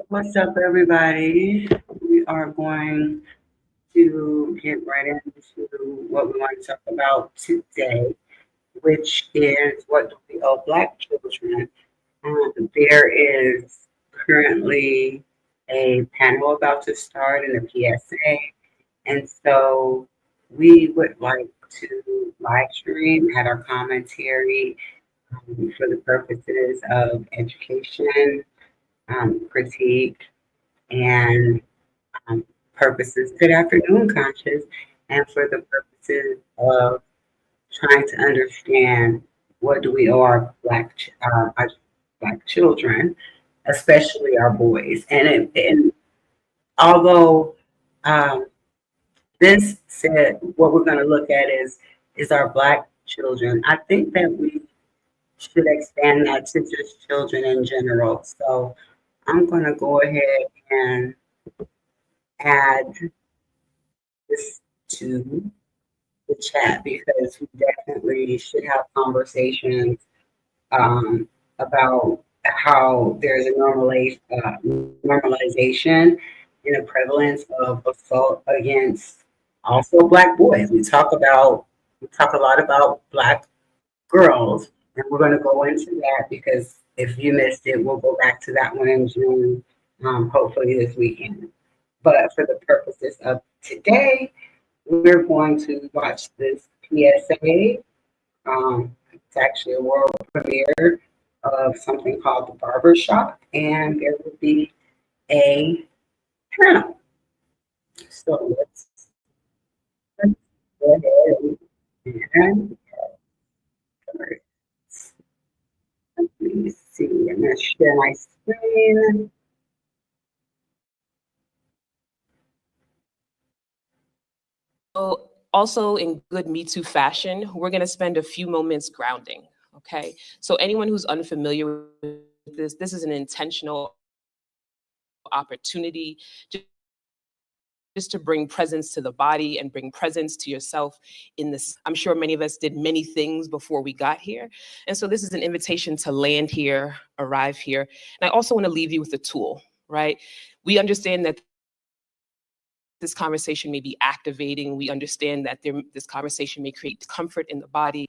What's up, everybody? We are going to get right into what we want to talk about today, which is what do we owe Black children? There is currently a panel about to start in the PSA, and so we would like to live stream, add our commentary for the purposes of education, critique, and um, purposes. Good afternoon, conscious, and for the purposes of trying to understand what do we owe our black children, especially our boys. And although um, this said what we're going to look at is our black children, I think that we should expand that to just children in general. So I'm going to go ahead and add this to the chat because we definitely should have conversations about how there's a normalization in the prevalence of assault against also Black boys. We talk a lot about Black girls, and we're going to go into that because if you missed it, we'll go back to that one in June, hopefully this weekend. But for the purposes of today, we're going to watch this PSA. It's actually a world premiere of something called The Barbershop, and there will be a panel. So let's go ahead and let me see. I'm going to share my screen. So also in good Me Too fashion, we're going to spend a few moments grounding, okay? So anyone who's unfamiliar with this is an intentional opportunity just to bring presence to the body and bring presence to yourself in this. I'm sure many of us did many things before we got here. And so this is an invitation to land here, arrive here. And I also want to leave you with a tool, right? We understand that this conversation may be activating. We understand that this conversation may create comfort in the body.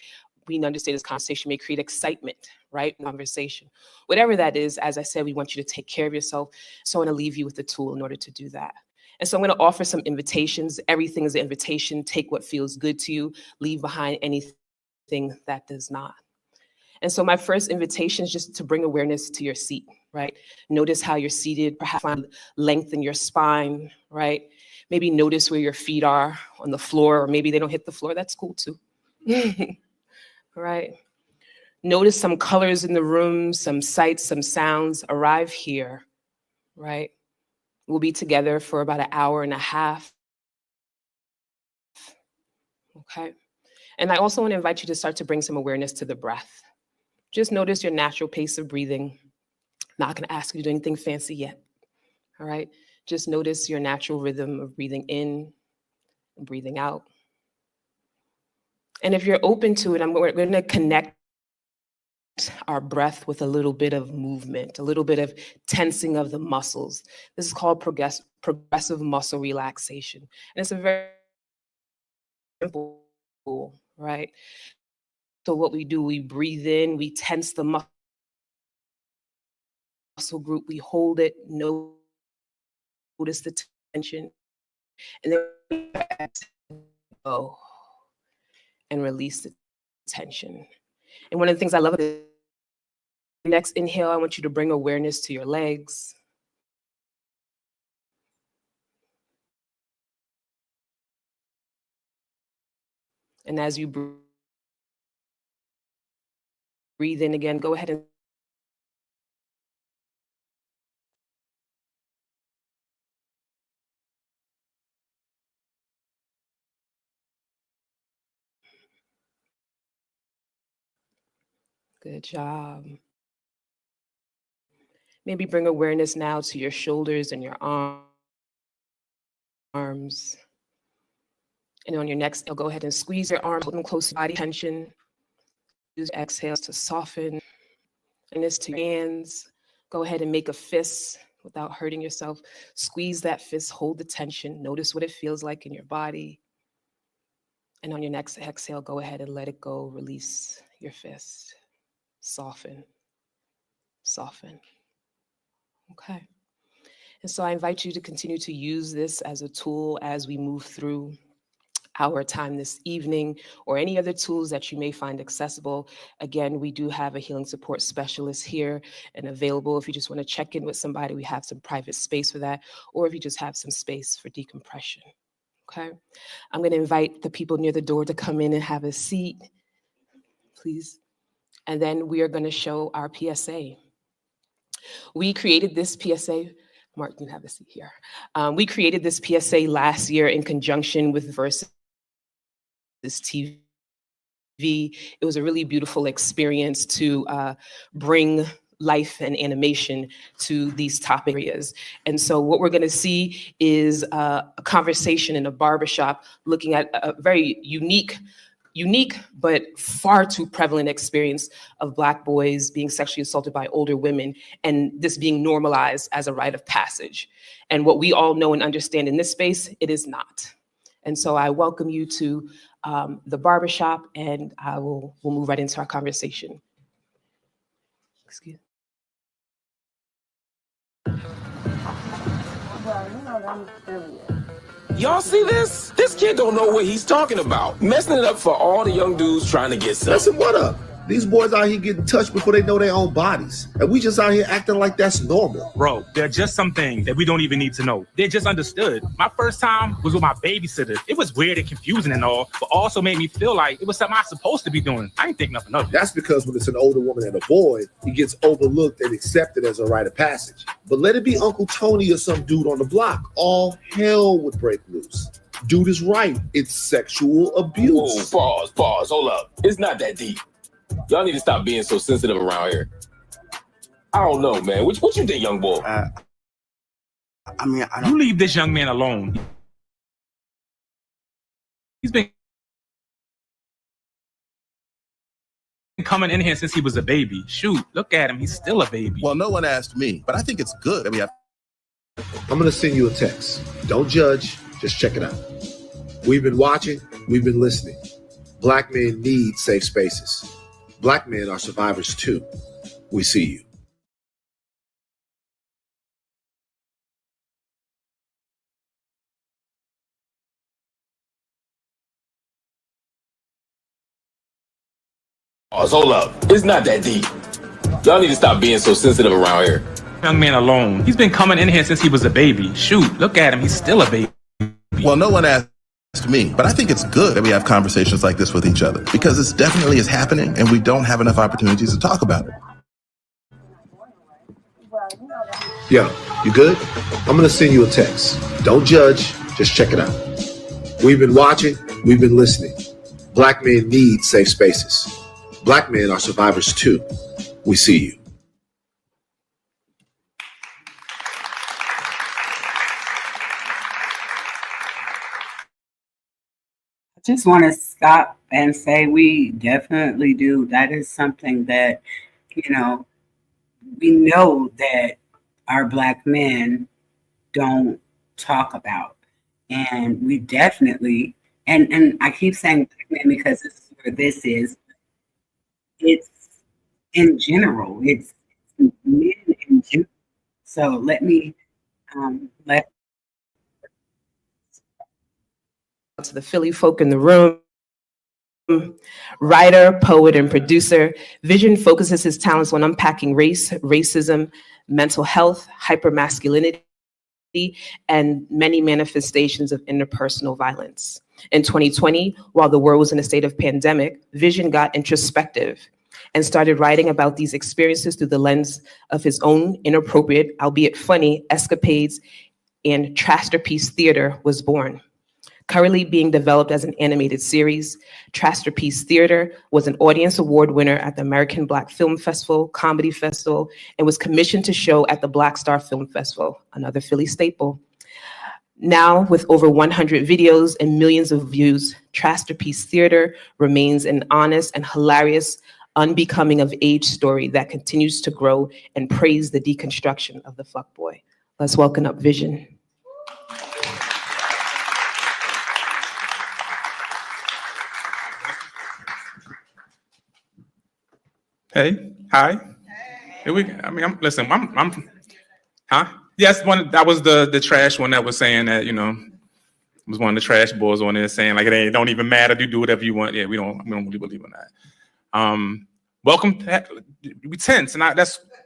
We understand this conversation may create excitement, right? Conversation. Whatever that is, as I said, we want you to take care of yourself. So I want to leave you with a tool in order to do that. And so I'm going to offer some invitations. Everything is an invitation. Take what feels good to you. Leave behind anything that does not. And so my first invitation is just to bring awareness to your seat, right? Notice how you're seated, perhaps lengthen your spine, right? Maybe notice where your feet are on the floor, or maybe they don't hit the floor. That's cool too. Right? Notice some colors in the room, some sights, some sounds. Arrive here, right? We'll be together for about an hour and a half. Okay? And I also want to invite you to start to bring some awareness to the breath. Just notice your natural pace of breathing. Not going to ask you to do anything fancy yet. All right? Just notice your natural rhythm of breathing in and breathing out. And if you're open to it, we're going to connect our breath with a little bit of movement, a little bit of tensing of the muscles. This is called progressive muscle relaxation. And it's a very simple tool, right? So what we do, we breathe in, we tense the muscle group, we hold it, notice the tension, and then we go and release the tension. And one of the things I love is next inhale, I want you to bring awareness to your legs. And as you breathe in again, go ahead and good job. Maybe bring awareness now to your shoulders and your arms. And on your next, go ahead and squeeze your arms, hold them close to body tension. Use exhales to soften. And this to your hands. Go ahead and make a fist without hurting yourself. Squeeze that fist, hold the tension, notice what it feels like in your body. And on your next exhale, go ahead and let it go. Release your fist. Soften, soften. Okay. And so I invite you to continue to use this as a tool as we move through our time this evening, or any other tools that you may find accessible. Again, we do have a healing support specialist here and available. If you just want to check in with somebody, we have some private space for that, or if you just have some space for decompression. Okay. I'm going to invite the people near the door to come in and have a seat, please. And then we are going to show our PSA. We created this PSA. Mark, you have a seat here. We created this PSA last year in conjunction with Versus TV. It was a really beautiful experience to bring life and animation to these topic areas. And so what we're going to see is a conversation in a barbershop looking at a very unique but far too prevalent experience of Black boys being sexually assaulted by older women, and this being normalized as a rite of passage. And what we all know and understand in this space, it is not. And so I welcome you to the barbershop, and we'll move right into our conversation. Excuse me. Y'all see this? This kid don't know what he's talking about. Messing it up for all the young dudes trying to get some. Listen, what up? These boys out here getting touched before they know their own bodies. And we just out here acting like that's normal. Bro, there are just some things that we don't even need to know. They're just understood. My first time was with my babysitter. It was weird and confusing and all, but also made me feel like it was something I was supposed to be doing. I ain't think nothing of it. That's because when it's an older woman and a boy, he gets overlooked and accepted as a rite of passage. But let it be Uncle Tony or some dude on the block. All hell would break loose. Dude is right. It's sexual abuse. Whoa, pause, hold up. It's not that deep. Y'all need to stop being so sensitive around here. I don't know, man. What you think, young boy? I don't. You leave this young man alone. He's been coming in here since he was a baby. Shoot, look at him. He's still a baby. Well, no one asked me, but I think it's good that we have. I'm going to send you a text. Don't judge. Just check it out. We've been watching. We've been listening. Black men need safe spaces. Black men are survivors too. We see you. Hold up. It's not that deep. Y'all need to stop being so sensitive around here. Young man alone. He's been coming in here since he was a baby. Shoot, look at him. He's still a baby. Well, no one asked me, but I think it's good that we have conversations like this with each other because this definitely is happening and we don't have enough opportunities to talk about it. Yo, you good? I'm going to send you a text. Don't judge. Just check it out. We've been watching. We've been listening. Black men need safe spaces. Black men are survivors too. We see you. Just want to stop and say we definitely do. That is something that, we know that our Black men don't talk about. And we definitely, and I keep saying Black men because this is where this is. It's in general. It's men in general. So let me let to the Philly folk in the room. Writer, poet, and producer, Vision focuses his talents on unpacking race, racism, mental health, hypermasculinity, and many manifestations of interpersonal violence. In 2020, while the world was in a state of pandemic, Vision got introspective and started writing about these experiences through the lens of his own inappropriate, albeit funny, escapades, and Trasterpiece Theater was born. Currently being developed as an animated series, Trasterpiece Theater was an audience award winner at the American Black Film Festival, Comedy Festival, and was commissioned to show at the Black Star Film Festival, another Philly staple. Now, with over 100 videos and millions of views, Trasterpiece Theater remains an honest and hilarious, unbecoming of age story that continues to grow and praise the deconstruction of the fuckboy. Let's welcome up Vision. Hey, hi. Here we. I mean, I'm. Huh? Yes, that was the trash one that was saying that was one of the trash boys on there saying like it don't even matter, you do whatever you want. Yeah, we don't really believe in that. Welcome. We tense, and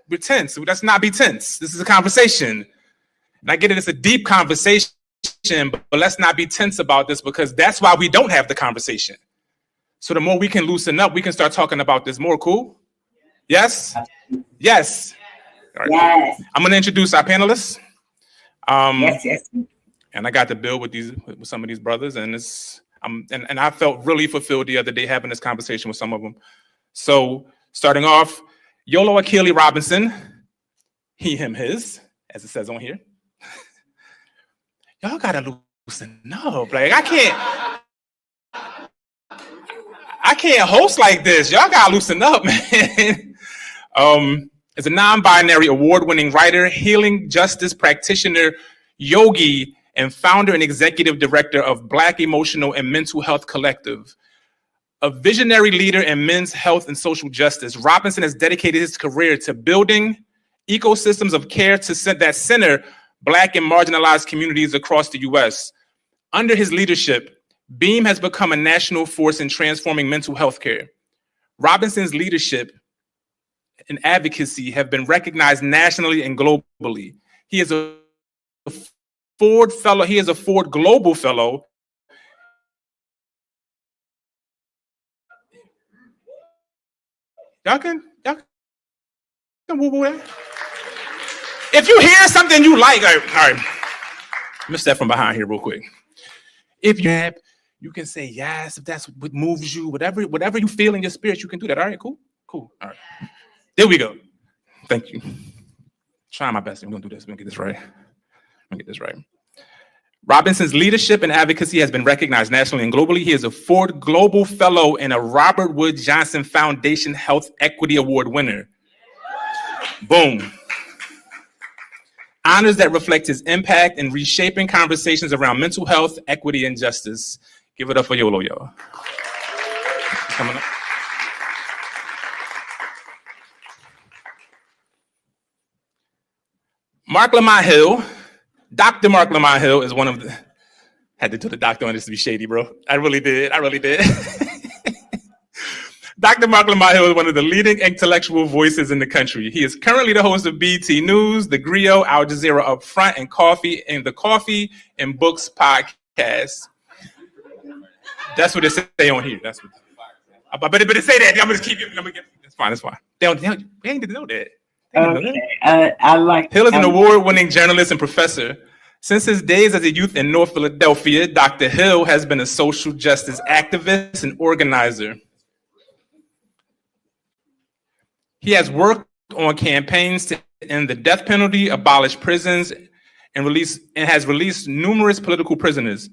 we're tense. Let's not be tense. This is a conversation, and I get it. It's a deep conversation, but let's not be tense about this because that's why we don't have the conversation. So the more we can loosen up, we can start talking about this more. Cool. Yes? Yes. All right. Yes. I'm going to introduce our panelists. Yes. And I got to build with some of these brothers, and and I felt really fulfilled the other day having this conversation with some of them. So starting off, Yolo Akili Robinson, he, him, his, as it says on here. Y'all gotta loosen up. Like I can't host like this. Y'all gotta loosen up, man. As a non-binary award-winning writer, healing justice practitioner, yogi, and founder and executive director of Black Emotional and Mental Health Collective. A visionary leader in men's health and social justice, Robinson has dedicated his career to building ecosystems of care that center Black and marginalized communities across the U.S. Under his leadership, BEAM has become a national force in transforming mental health care. Robinson's leadership and advocacy have been recognized nationally and globally. He is a Ford Fellow. He is a Ford Global Fellow. Y'all can woo-woo that. If you hear something you like, all right. Let me step from behind here real quick. If you can say yes, if that's what moves you, whatever you feel in your spirit, you can do that. All right, cool. All right. There we go. Thank you. Trying my best. We're gonna do this. We're gonna get this right. Robinson's leadership and advocacy has been recognized nationally and globally. He is a Ford Global Fellow and a Robert Wood Johnson Foundation Health Equity Award winner. Boom. Honors that reflect his impact in reshaping conversations around mental health, equity, and justice. Give it up for Yolo, y'all. Coming up. Mark Lamont Hill, Dr. Mark Lamont Hill is one of the, had to do the doctor on this to be shady, bro. I really did. Dr. Mark Lamont Hill is one of the leading intellectual voices in the country. He is currently the host of BT News, The Griot, Al Jazeera Upfront, and the Coffee and Books podcast. That's what it say on here. That's what. But it say that. I'm gonna keep it. It's fine. They ain't need to know that. Okay. I like. Hill is an award-winning journalist and professor. Since his days as a youth in North Philadelphia, Dr. Hill has been a social justice activist and organizer. He has worked on campaigns to end the death penalty, abolish prisons, and has released numerous political prisoners.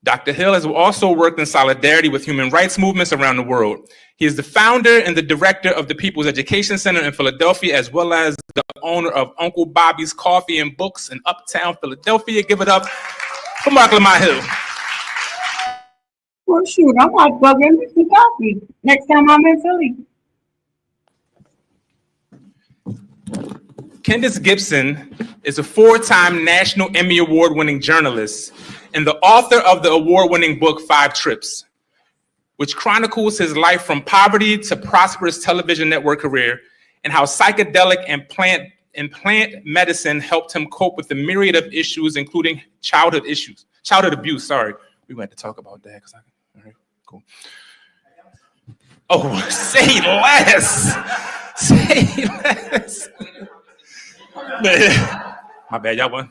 Dr. Hill has also worked in solidarity with human rights movements around the world. He is the founder and the director of the People's Education Center in Philadelphia, as well as the owner of Uncle Bobby's Coffee and Books in Uptown Philadelphia. Give it up for Mark Lamont Hill. Well, shoot, I'm not bugging Mr. Coffee next time I'm in Philly. Candace Gibson is a 4-time National Emmy Award-winning journalist and the author of the award-winning book, 5 Trips, which chronicles his life from poverty to prosperous television network career and how psychedelic and plant medicine helped him cope with the myriad of issues, including childhood abuse. Sorry, we went to talk about that. All right, cool. Oh, say less. Say less. My bad, y'all won.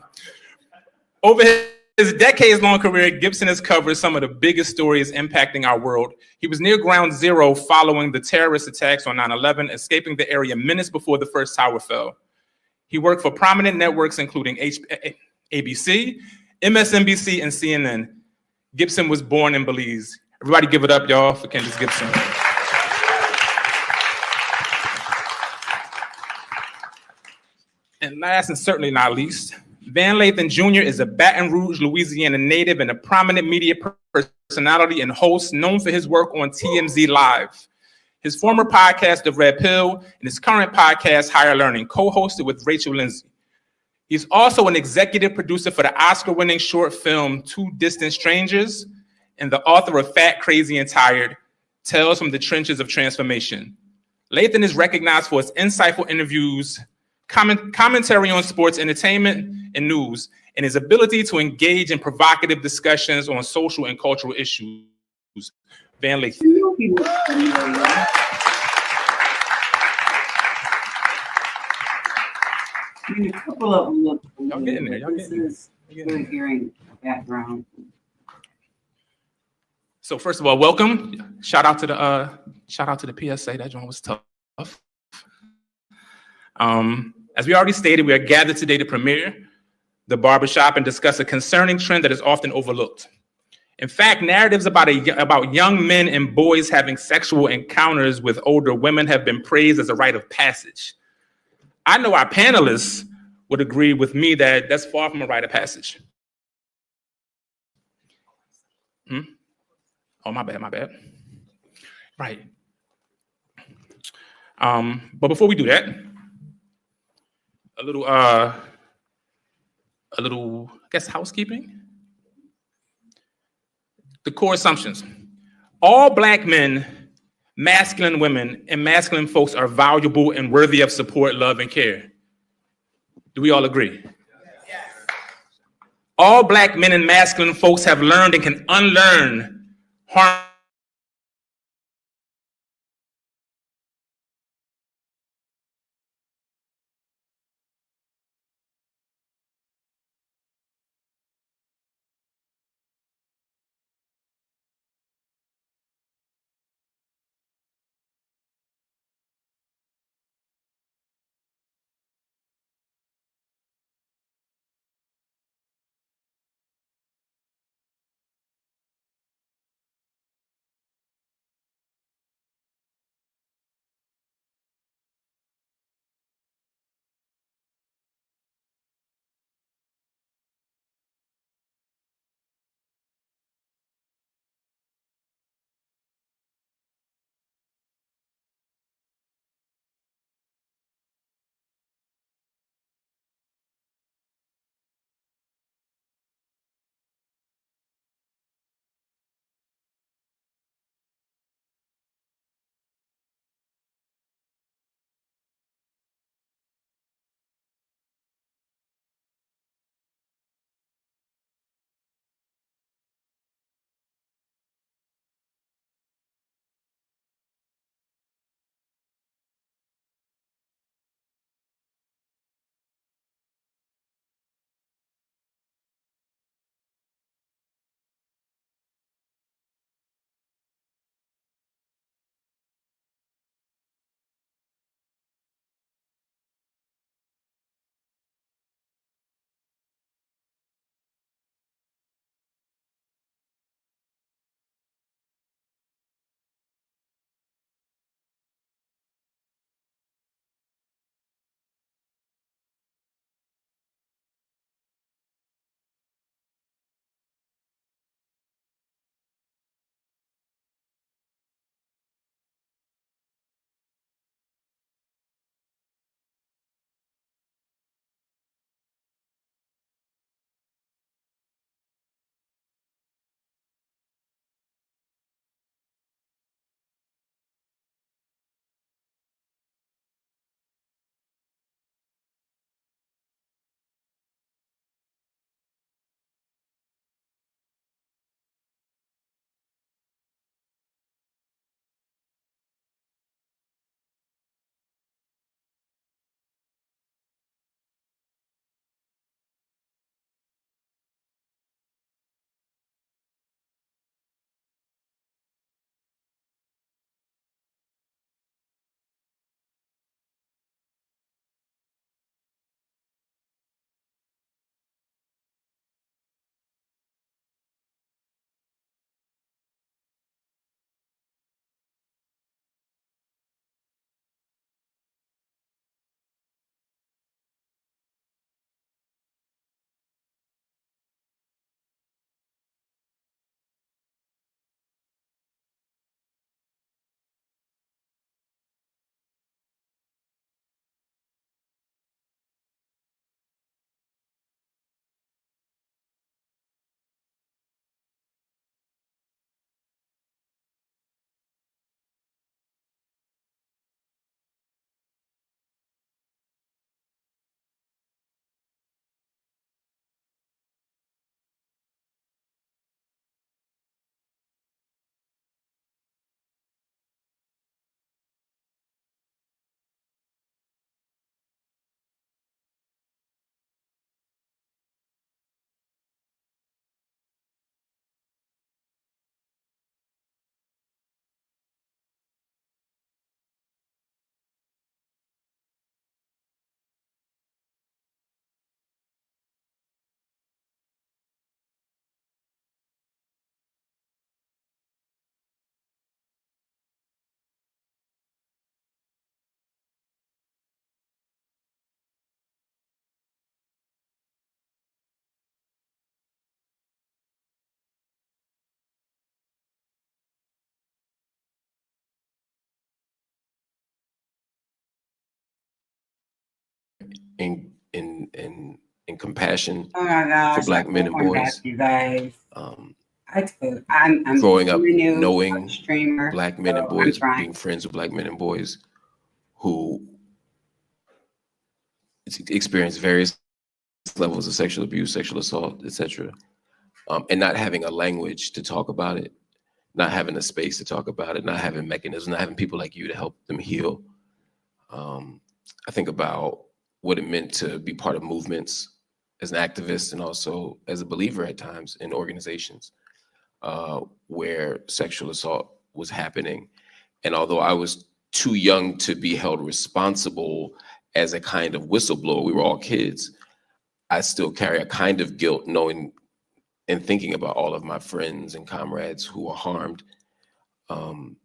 Over his decades-long career, Gibson has covered some of the biggest stories impacting our world. He was near ground zero following the terrorist attacks on 9/11, escaping the area minutes before the first tower fell. He worked for prominent networks including ABC, MSNBC, and CNN. Gibson was born in Belize. Everybody give it up, y'all, for Candace Gibson. And last and certainly not least, Van Lathan Jr. is a Baton Rouge, Louisiana native and a prominent media personality and host known for his work on TMZ Live. His former podcast, The Red Pill, and his current podcast, Higher Learning, co-hosted with Rachel Lindsay. He's also an executive producer for the Oscar-winning short film Two Distant Strangers and the author of Fat, Crazy, and Tired, Tales from the Trenches of Transformation. Lathan is recognized for his insightful interviews, commentary on sports, entertainment, and news, and his ability to engage in provocative discussions on social and cultural issues. Van Lathan. I mean, a couple of them look. Y'all getting there. Y'all getting there. This is good hearing background. So first of all, welcome. Shout out to the PSA. That joint was tough. As we already stated, we are gathered today to premiere The Barbershop and discuss a concerning trend that is often overlooked. In fact, narratives about young men and boys having sexual encounters with older women have been praised as a rite of passage. I know our panelists would agree with me that that's far from a rite of passage. Oh, my bad. Right. But before we do that, a little, I guess, housekeeping. The core assumptions. All Black men, masculine women, and masculine folks are valuable and worthy of support, love, and care. Do we all agree? Yes. All Black men and masculine folks have learned and can unlearn harm and compassion Oh my gosh, for Black men and I'm boys. back, you guys. Um, I'm growing up new knowing streamer, Black men and so I'm boys, trying. being friends with Black men and boys who experience various levels of sexual abuse, sexual assault, etc., and not having a language to talk about it, not having a space to talk about it, not having mechanisms, not having people like you to help them heal. I think about what it meant to be part of movements as an activist and also as a believer at times in organizations where sexual assault was happening. And although I was too young to be held responsible as a kind of whistleblower, we were all kids, I still carry a kind of guilt knowing and thinking about all of my friends and comrades who were harmed. And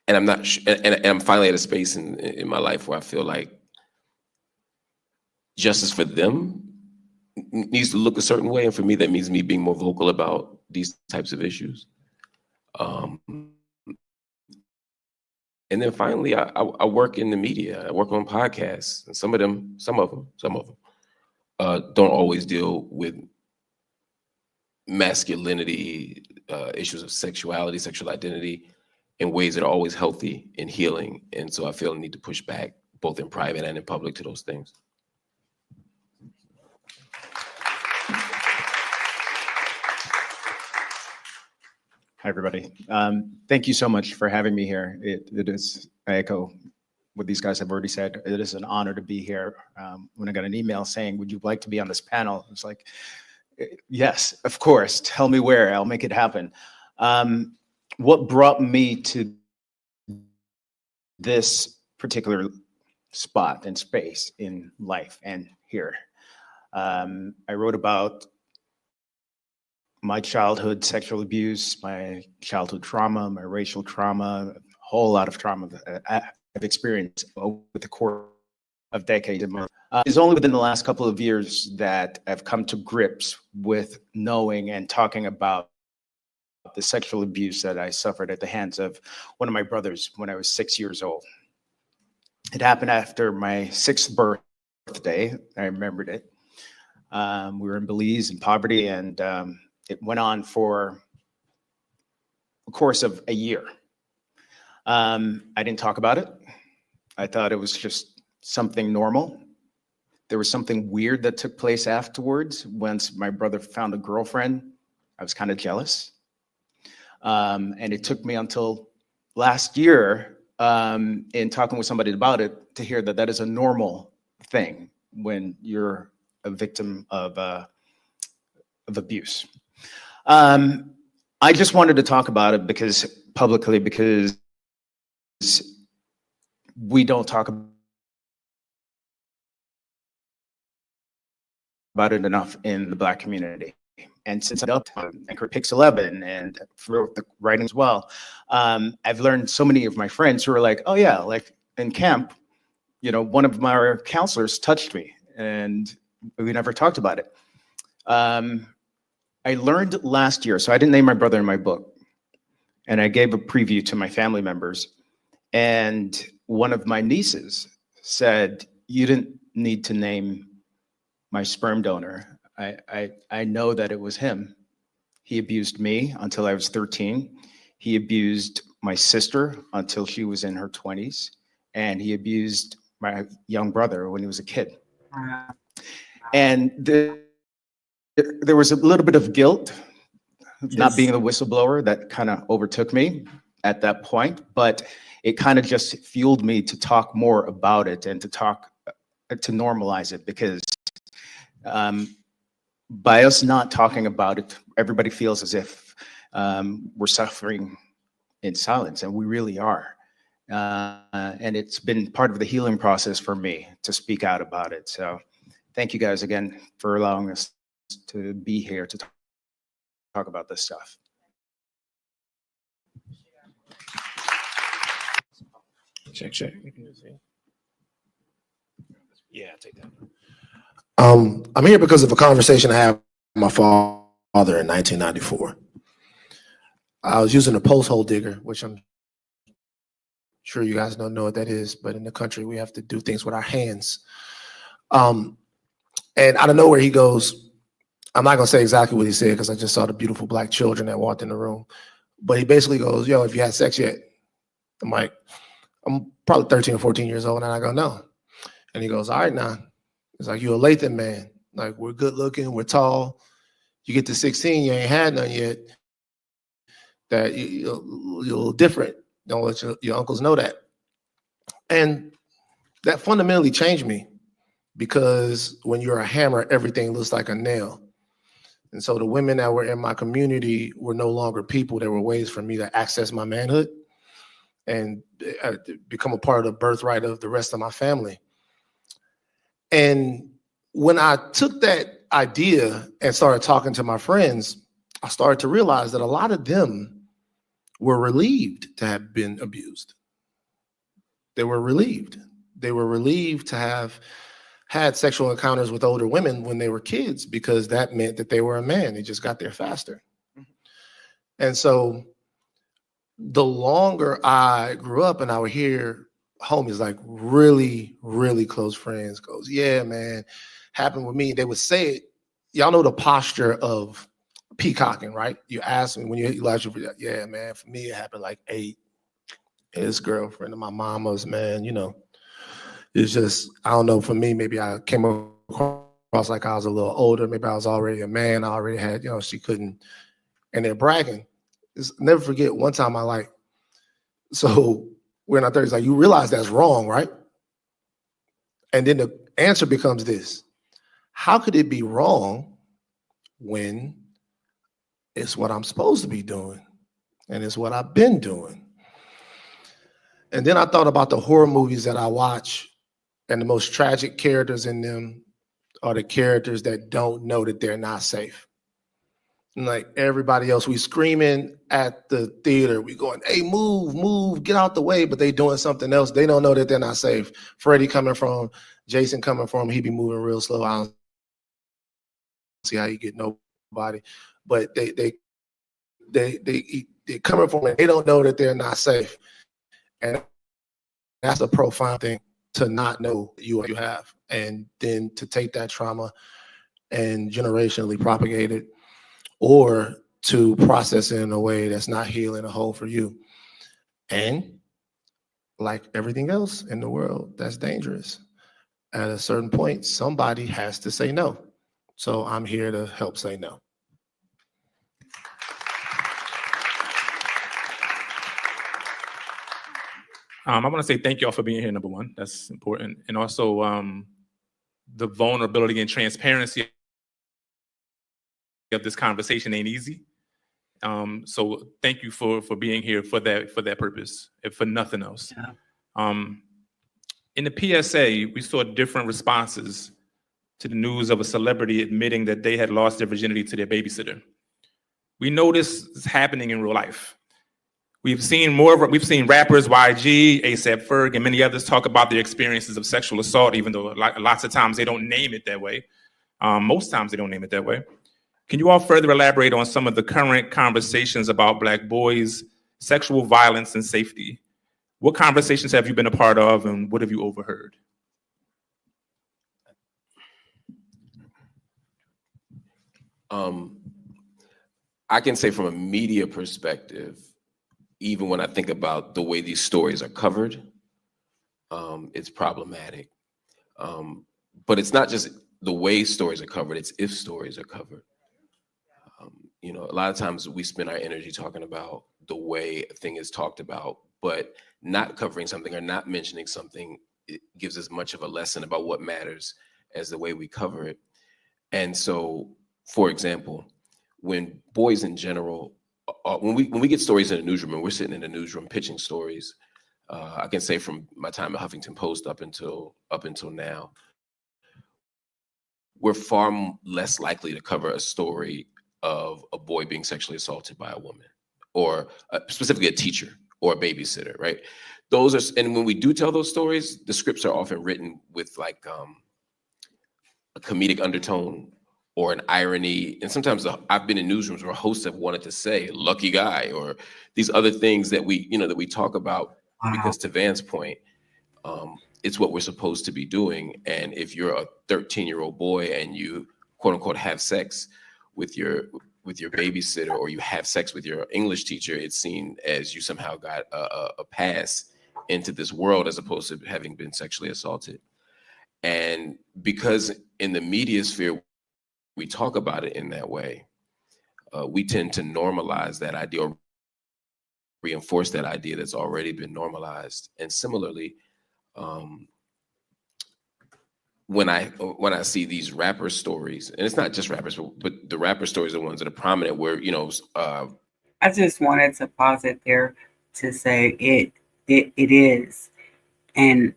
I'm not, and I'm finally at a space in my life where I feel like justice for them needs to look a certain way. And for me, that means me being more vocal about these types of issues. And then finally, I work in the media. I work on podcasts, and some of them don't always deal with masculinity, issues of sexuality, sexual identity in ways that are always healthy and healing. And so I feel I need to push back both in private and in public to those things. Hi, everybody. Thank you so much for having me here. It is, I echo what these guys have already said. It is an honor to be here. When I got an email saying, would you like to be on this panel? It's like, yes, of course. Tell me where, I'll make it happen. What brought me to this particular spot and space in life and here? I wrote about my childhood sexual abuse, my childhood trauma, my racial trauma, a whole lot of trauma that I've experienced over the course of decades. It's only within the last couple of years that I've come to grips with knowing and talking about the sexual abuse that I suffered at the hands of one of my brothers when I was 6 years old. It happened after my 6th birthday. I remembered it. We were in Belize in poverty, and it went on for a course of a year. I didn't talk about it. I thought it was just something normal. There was something weird that took place afterwards. Once my brother found a girlfriend, I was kind of jealous. And it took me until last year, in talking with somebody about it, to hear that that is a normal thing when you're a victim of abuse. I just wanted to talk about it publicly because we don't talk about it enough in the Black community. And since I'm up on Anchor Pix 11 and for the writing as well, I've learned so many of my friends who are like, oh yeah, like in camp, you know, one of my counselors touched me and we never talked about it. I learned last year, so I didn't name my brother in my book, and I gave a preview to my family members, and one of my nieces said, you didn't need to name my sperm donor. I know that it was him. He abused me until I was 13. He abused my sister until she was in her 20s, and he abused my young brother when he was a kid. And there was a little bit of guilt, not being the whistleblower, that kind of overtook me at that point, but it kind of just fueled me to talk more about it and to normalize it, because by us not talking about it, everybody feels as if we're suffering in silence, and we really are. And it's been part of the healing process for me to speak out about it. So thank you guys again for allowing us to be here to talk about this stuff. Check. Yeah, I'll take that. I'm here because of a conversation I had with my father in 1994. I was using a post hole digger, which I'm sure you guys don't know what that is, but in the country we have to do things with our hands. And out of nowhere, he goes, I'm not gonna say exactly what he said because I just saw the beautiful black children that walked in the room. But he basically goes, yo, have you had sex yet? I'm like, I'm probably 13 or 14 years old. And I go, no. And he goes, all right, now. It's like, you're a Lathan man. Like, we're good looking, we're tall. You get to 16, you ain't had none yet. That you're a little different. Don't let your uncles know that. And that fundamentally changed me because when you're a hammer, everything looks like a nail. And so the women that were in my community were no longer people. There were ways for me to access my manhood and become a part of the birthright of the rest of my family. And when I took that idea and started talking to my friends, I started to realize that a lot of them were relieved to have been abused. They were relieved. They were relieved to have had sexual encounters with older women when they were kids because that meant that they were a man. They just got there faster. And so the longer I grew up and I would hear homies, like really, really close friends, goes, yeah, man, happened with me. They would say it. Y'all know the posture of peacocking, right? You ask me when you like, yeah, man, for me, it happened like 8. His girlfriend of my mama's, man, you know, it's just, I don't know, for me, maybe I came across like I was a little older. Maybe I was already a man. I already had, you know, she couldn't, and they're bragging. Never forget one time I like, so we're in our 30s, like, you realize that's wrong, right? And then the answer becomes this: how could it be wrong when it's what I'm supposed to be doing and it's what I've been doing? And then I thought about the horror movies that I watch, and the most tragic characters in them are the characters that don't know that they're not safe. And like everybody else, we screaming at the theater, we going, hey, move, move, get out the way, but they doing something else. They don't know that they're not safe. Freddie coming from, Jason coming from, he be moving real slow. I don't see how you get nobody, but they coming from it. They don't know that they're not safe. And that's a profound thing, to not know you have, and then to take that trauma and generationally propagate it, or to process it in a way that's not healing a hole for you. And like everything else in the world that's dangerous, at a certain point, somebody has to say no. So I'm here to help say no. I want to say thank y'all for being here, number one. That's important. And also the vulnerability and transparency of this conversation ain't easy. So thank you for being here for that purpose, if for nothing else. Yeah. In the PSA, we saw different responses to the news of a celebrity admitting that they had lost their virginity to their babysitter. We know this is happening in real life. We've seen rappers YG, A$AP Ferg, and many others talk about their experiences of sexual assault, even though lots of times they don't name it that way. Most times they don't name it that way. Can you all further elaborate on some of the current conversations about Black boys, sexual violence, and safety? What conversations have you been a part of, and what have you overheard? I can say from a media perspective, even when I think about the way these stories are covered, it's problematic. But it's not just the way stories are covered, it's if stories are covered. You know, a lot of times we spend our energy talking about the way a thing is talked about, but not covering something or not mentioning something, it gives us much of a lesson about what matters as the way we cover it. And so, for example, when boys in general, when we get stories in the newsroom and we're sitting in the newsroom pitching stories, I can say from my time at Huffington Post up until now, we're far less likely to cover a story of a boy being sexually assaulted by a woman, or specifically a teacher or a babysitter, right? Those are, and when we do tell those stories, the scripts are often written with like a comedic undertone or an irony. And sometimes I've been in newsrooms where hosts have wanted to say "lucky guy" or these other things that we talk about. Wow. Because to Van's point, It's what we're supposed to be doing. And if you're a 13-year-old boy and you quote unquote have sex with your babysitter, or you have sex with your English teacher, it's seen as you somehow got a pass into this world as opposed to having been sexually assaulted. And because in the media sphere, we talk about it in that way, we tend to normalize that idea or reinforce that idea that's already been normalized. And similarly, when I see these rapper stories, and it's not just rappers, but the rapper stories are the ones that are prominent where, I just wanted to pause it there to say it is. And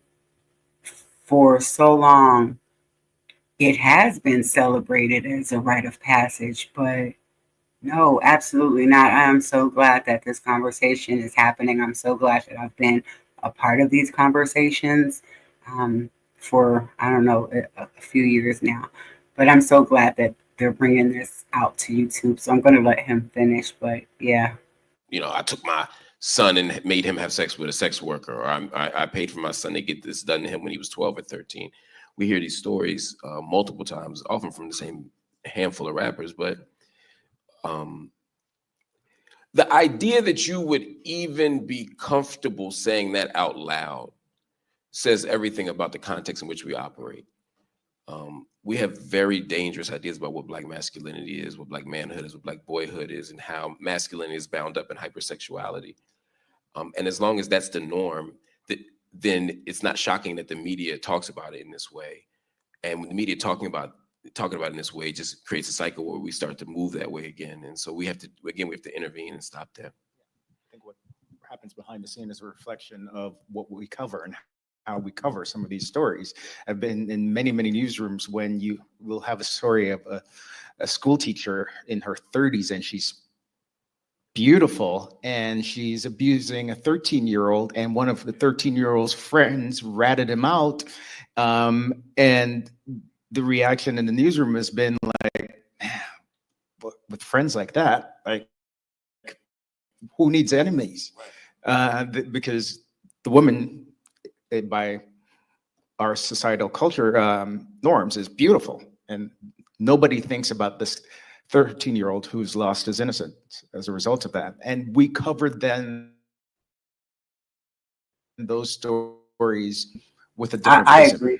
for so long, it has been celebrated as a rite of passage, but no, absolutely not. I am so glad that this conversation is happening. I'm so glad that I've been a part of these conversations for, I don't know, a few years now. But I'm so glad that they're bringing this out to YouTube. So I'm going to let him finish. But yeah. I took my son and made him have sex with a sex worker, or I paid for my son to get this done to him when he was 12 or 13. We hear these stories multiple times, often from the same handful of rappers, but the idea that you would even be comfortable saying that out loud says everything about the context in which we operate. We have very dangerous ideas about what Black masculinity is, what Black manhood is, what Black boyhood is, and how masculinity is bound up in hypersexuality. And as long as that's the norm, then it's not shocking that the media talks about it in this way. And when the media talking about it in this way, just creates a cycle where we start to move that way again. And so we have to intervene and stop that. I think what happens behind the scene is a reflection of what we cover and how we cover some of these stories. I've been in many, many newsrooms when you will have a story of a school teacher in her 30s, and she's beautiful, and she's abusing a 13-year-old, and one of the 13-year-old's friends ratted him out. And the reaction in the newsroom has been like, man, with friends like that, like, who needs enemies? Because the woman, by our societal culture norms, is beautiful, and nobody thinks about this 13-year-old who's lost his innocence as a result of that. And we covered then those stories with a different I prism. agree.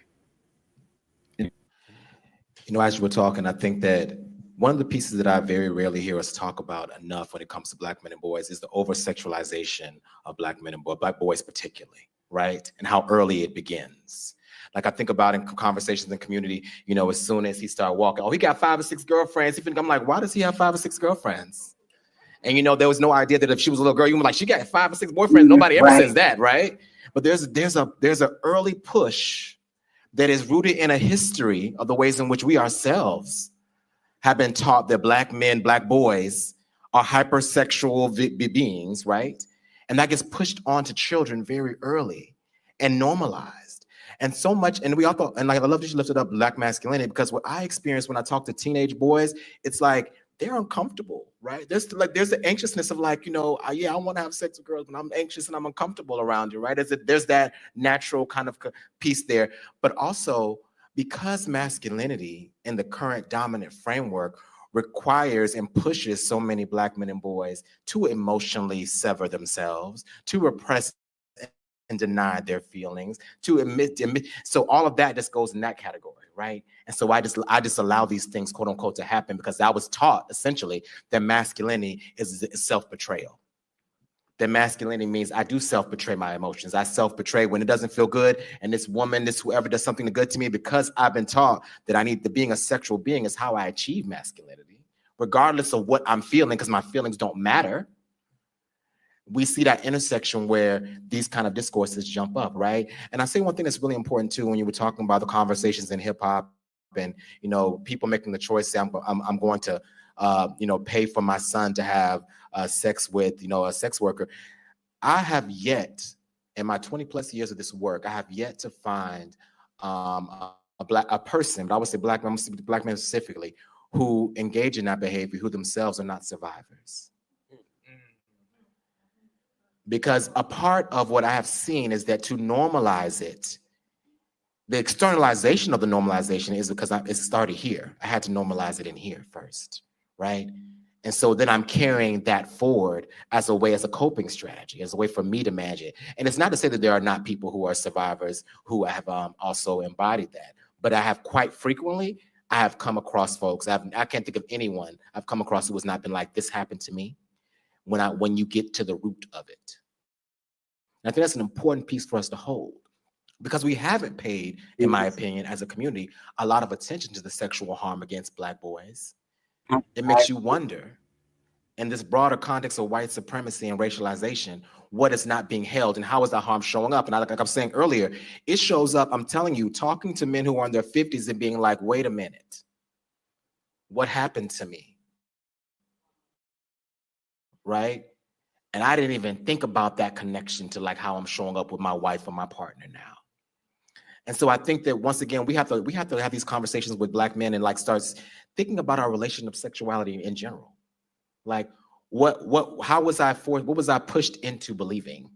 As you were talking, I think that one of the pieces that I very rarely hear us talk about enough when it comes to Black men and boys is the over-sexualization of Black men and Black boys particularly, right? And how early it begins. Like, I think about in conversations in the community, as soon as he started walking, he got 5 or 6 girlfriends. I'm like, why does he have 5 or 6 girlfriends? And there was no idea that if she was a little girl, you were like, she got 5 or 6 boyfriends. Nobody ever says that, right? But there's an early push that is rooted in a history of the ways in which we ourselves have been taught that Black men, Black boys are hypersexual beings, right? And that gets pushed onto children very early and normalized. And so much, and we all thought, and like, I love that you lifted up Black masculinity, because what I experience when I talk to teenage boys, it's like, they're uncomfortable, right? There's the anxiousness of like, I want to have sex with girls, but I'm anxious and I'm uncomfortable around you, right? There's that natural kind of piece there. But also, because masculinity in the current dominant framework requires and pushes so many Black men and boys to emotionally sever themselves, to repress and deny their feelings, to admit. So all of that just goes in that category, right? And so I just allow these things, quote unquote, to happen because I was taught essentially that masculinity is self-betrayal. That masculinity means I do self-betray my emotions. I self-betray when it doesn't feel good. And this woman, this whoever does something good to me, because I've been taught that being a sexual being is how I achieve masculinity, regardless of what I'm feeling, because my feelings don't matter. We see that intersection where these kind of discourses jump up, right? And I say one thing that's really important too, when you were talking about the conversations in hip hop and, people making the choice, say, I'm going to, pay for my son to have sex with, a sex worker. I have yet, in my 20 plus years of this work, I have yet to find a person, but I would say Black men specifically, who engage in that behavior, who themselves are not survivors. Because a part of what I have seen is that to normalize it, the externalization of the normalization is because it started here. I had to normalize it in here first, right? And so then I'm carrying that forward as a coping strategy, as a way for me to manage it. And it's not to say that there are not people who are survivors who have also embodied that, but I have quite frequently, I have come across folks, I can't think of anyone I've come across who has not been like, this happened to me, when you get to the root of it. And I think that's an important piece for us to hold, because we haven't paid, in my opinion, as a community, a lot of attention to the sexual harm against Black boys. It makes you wonder, in this broader context of white supremacy and racialization, what is not being held and how is that harm showing up? And like I was saying earlier, it shows up, I'm telling you, talking to men who are in their 50s and being like, wait a minute, what happened to me? Right? And I didn't even think about that connection to like how I'm showing up with my wife or my partner now. And so I think that once again, we have to have these conversations with Black men and like start thinking about our relation of sexuality in general. Like what was I pushed into believing?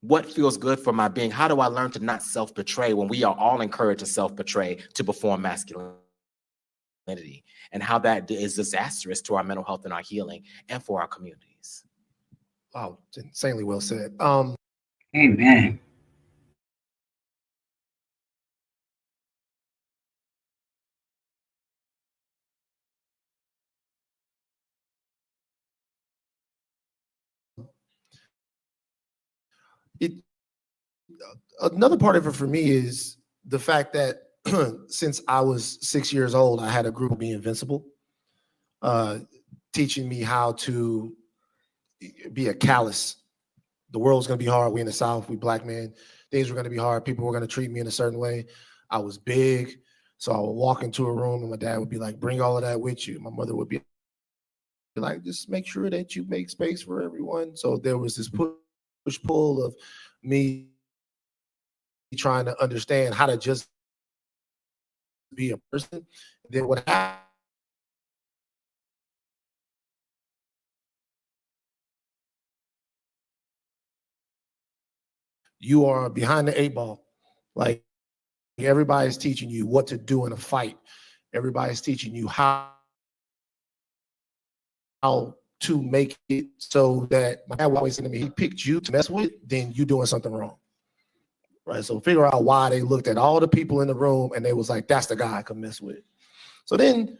What feels good for my being? How do I learn to not self-betray when we are all encouraged to self-betray to perform masculinity? And how that is disastrous to our mental health and our healing and for our communities. Wow, insanely well said. Amen. Another part of it for me is the fact that since I was 6 years old, I had a group Be Invincible, teaching me how to be a callous. The world's gonna be hard. We in the South, we Black men. Things were gonna be hard. People were gonna treat me in a certain way. I was big, so I would walk into a room and my dad would be like, "Bring all of that with you." My mother would be like, "Just make sure that you make space for everyone." So there was this push pull of me trying to understand how to just be a person. Then what happened? You are behind the 8 ball. Like everybody's teaching you what to do in a fight. Everybody's teaching you how to make it so that my dad would always say to me, he picked you to mess with, then you doing something wrong. Right. So figure out why they looked at all the people in the room and they was like, that's the guy I could mess with. So then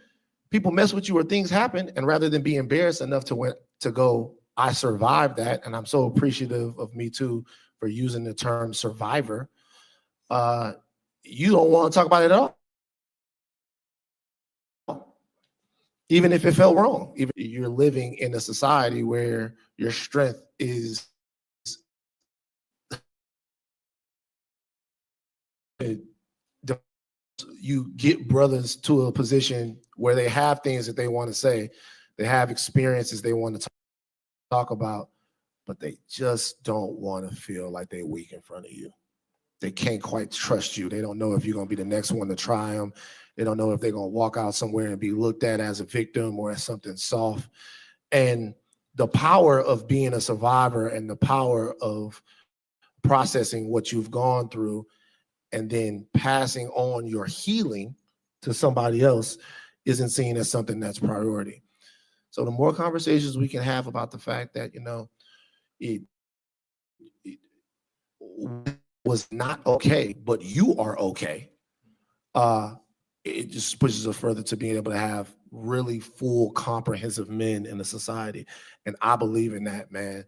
people mess with you or things happen, and rather than be embarrassed enough to go, I survived that, and I'm so appreciative of Me Too for using the term survivor. You don't want to talk about it at all, even if it felt wrong. Even if you're living in a society where your strength is you get brothers to a position where they have things that they want to say, they have experiences they want to talk about, but they just don't want to feel like they're weak in front of you. They can't quite trust you. They don't know if you're going to be the next one to try them. They don't know if they're going to walk out somewhere and be looked at as a victim or as something soft. And the power of being a survivor and the power of processing what you've gone through and then passing on your healing to somebody else isn't seen as something that's priority. So the more conversations we can have about the fact that, it was not okay, but you are okay, it just pushes us further to being able to have really full, comprehensive men in the society. And I believe in that, man.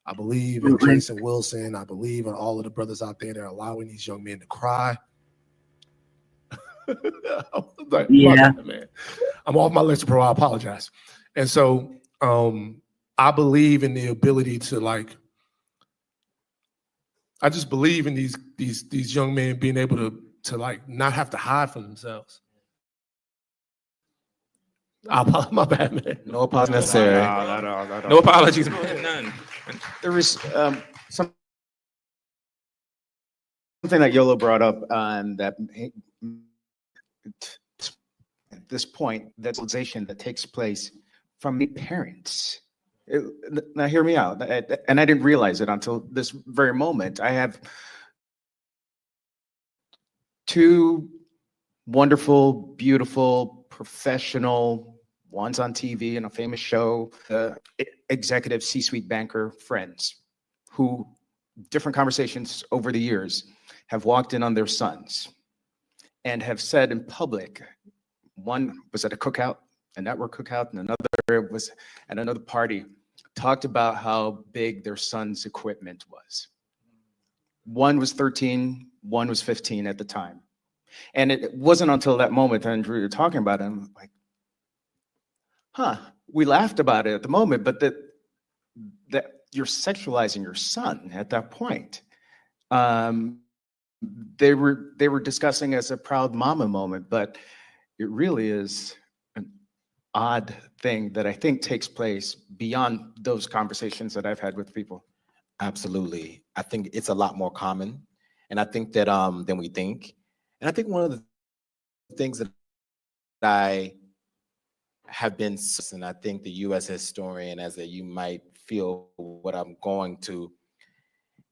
I believe in Jason Wilson. I believe in all of the brothers out there that are allowing these young men to cry. Like, Yeah. bad, man. I'm off my lecture pro. I apologize. And so I believe in the ability to I just believe in these young men being able to not have to hide from themselves. My bad, man. No apologies necessary. No apologies, none. There is something that Yolo brought up that at this point, that civilization that takes place from the parents Now hear me out. And I didn't realize it until this very moment. I have two wonderful, beautiful, professional, one's on TV in a famous show, executive C-suite banker friends who, different conversations over the years, have walked in on their sons and have said in public, one was at a cookout, a network cookout, and another was at another party, talked about how big their son's equipment was. One was 13, one was 15 at the time. And it wasn't until that moment that we were talking about it, I'm like, we laughed about it at the moment, but that you're sexualizing your son at that point. They were discussing as a proud mama moment, but it really is an odd thing that I think takes place beyond those conversations that I've had with people. Absolutely. I think it's a lot more common. And I think that than we think. And I think one of the things that I have been, and I think that you as a historian, as that you might feel what I'm going to,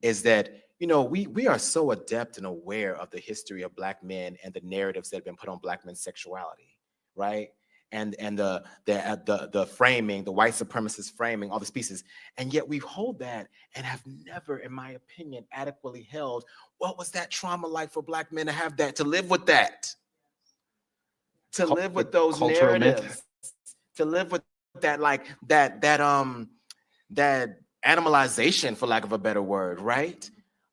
is that, you know, we are so adept and aware of the history of Black men and the narratives that have been put on Black men's sexuality, right? And the framing, the white supremacist framing, all these pieces, and yet we hold that and have never, in my opinion, adequately held what was that trauma like for Black men to have that, to live with that, to live with those narratives, to live with that, like that animalization, for lack of a better word, right,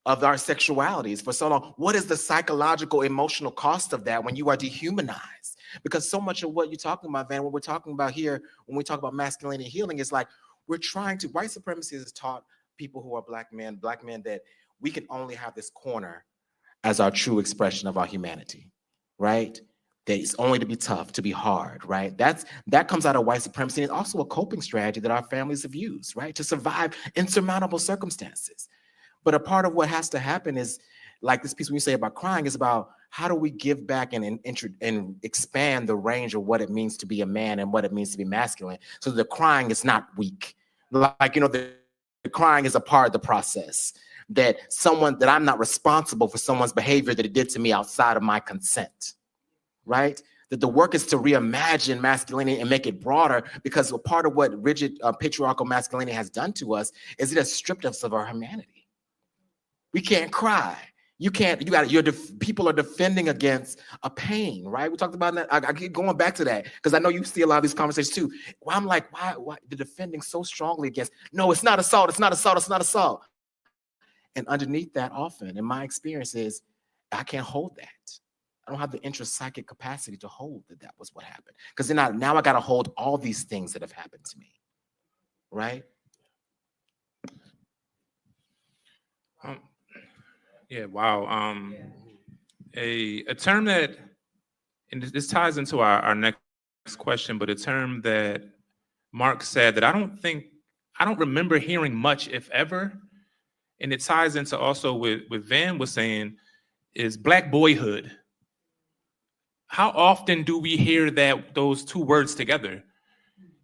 of our sexualities for so long. What is the psychological, emotional cost of that when you are dehumanized? Because so much of what you're talking about, Van, what we're talking about here, when we talk about masculinity and healing, is like we're trying to, white supremacy has taught people who are Black men, that we can only have this corner as our true expression of our humanity, right? That it's only to be tough, to be hard, right? That comes out of white supremacy. And it's also a coping strategy that our families have used, right? To survive insurmountable circumstances. But a part of what has to happen is, like this piece when you say about crying, is about how do we give back and expand the range of what it means to be a man and what it means to be masculine, so the crying is not weak. Like, you know, the crying is a part of the process. That I'm not responsible for someone's behavior that it did to me outside of my consent, right? That the work is to reimagine masculinity and make it broader, because a part of what rigid patriarchal masculinity has done to us is it has stripped us of our humanity. We can't cry. People are defending against a pain, right? We talked about that. I keep going back to that because I know you see a lot of these conversations too. Well, I'm like, why they're defending so strongly against, no, it's not assault, it's not assault, it's not assault. And underneath that, often, in my experience, is I can't hold that. I don't have the intrapsychic capacity to hold that was what happened. Because then now I got to hold all these things that have happened to me, right? Yeah, wow. A term that, and this ties into our next question, but a term that Mark said that I don't remember hearing much, if ever, and it ties into also with Van was saying, is Black boyhood. How often do we hear those two words together?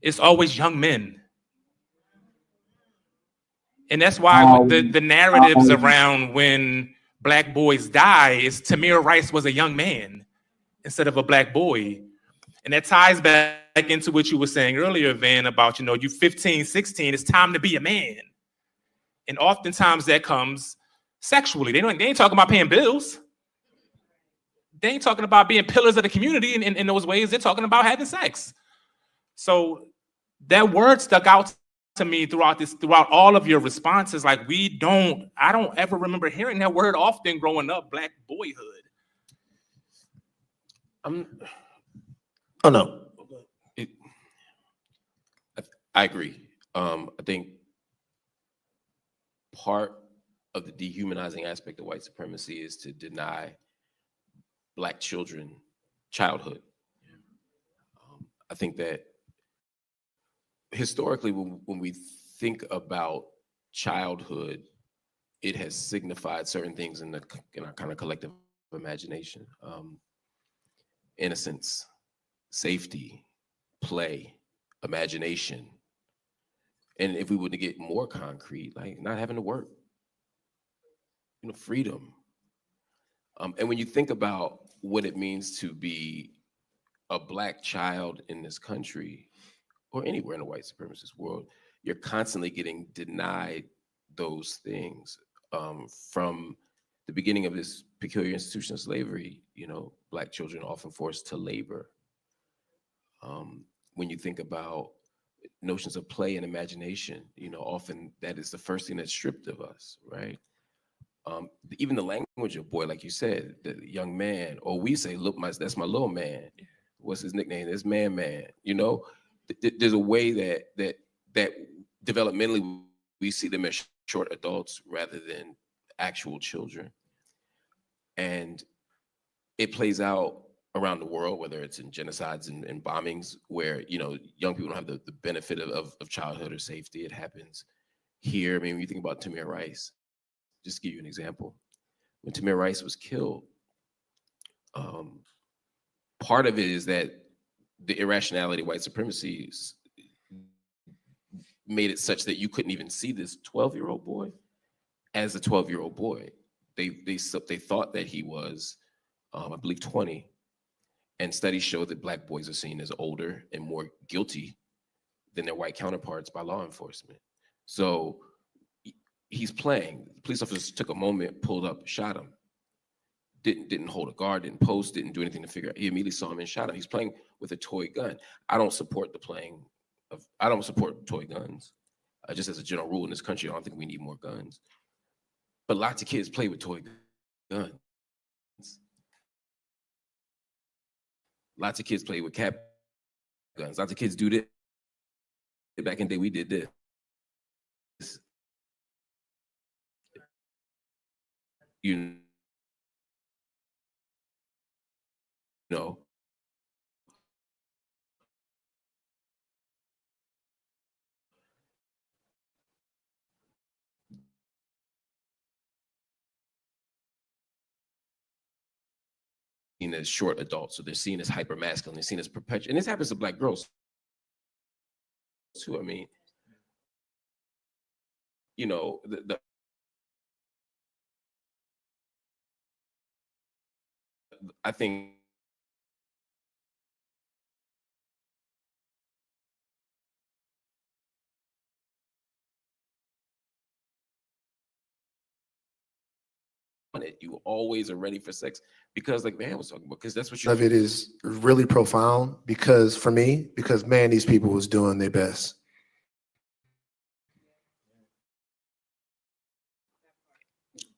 It's always young men. And that's why the narratives around when Black boys die is Tamir Rice was a young man instead of a Black boy. And that ties back into what you were saying earlier, Van, about, you 15, 16, it's time to be a man. And oftentimes that comes sexually. They ain't talking about paying bills. They ain't talking about being pillars of the community in those ways. They're talking about having sex. So that word stuck out to me throughout all of your responses. Like I don't ever remember hearing that word often growing up, Black boyhood. Oh no, I agree. I think part of the dehumanizing aspect of white supremacy is to deny Black children childhood. I think that historically, when we think about childhood, it has signified certain things in our kind of collective imagination. Innocence, safety, play, imagination. And if we were to get more concrete, like not having to work, freedom. And when you think about what it means to be a Black child in this country or anywhere in the white supremacist world, you're constantly getting denied those things. From the beginning of this peculiar institution of slavery, Black children often forced to labor. When you think about notions of play and imagination, often that is the first thing that's stripped of us, right? Even the language of boy, like you said, the young man, or we say, look, that's my little man. What's his nickname? It's man. There's a way that developmentally we see them as short adults rather than actual children. And it plays out around the world, whether it's in genocides and bombings, where young people don't have the benefit of childhood or safety. It happens here. I mean, when you think about Tamir Rice, just to give you an example, when Tamir Rice was killed, part of it is that the irrationality of white supremacy made it such that you couldn't even see this 12-year-old boy as a 12-year-old boy. They thought that he was, I believe, 20. And studies show that Black boys are seen as older and more guilty than their white counterparts by law enforcement. So he's playing. The police officers took a moment, pulled up, shot him. Didn't hold a guard, didn't post, didn't do anything to figure out. He immediately saw him and shot him. He's playing with a toy gun. I don't support I don't support toy guns. Just as a general rule in this country, I don't think we need more guns. But lots of kids play with toy guns. Lots of kids play with cap guns. Lots of kids do this. Back in the day, we did this. You know. Seen as short adults, so they're seen as hyper masculine, they're seen as perpetual, and this happens to Black girls too. I mean, I think you always are ready for sex because, like man was talking about, because that's what you. Of it is really profound because man, these people was doing their best.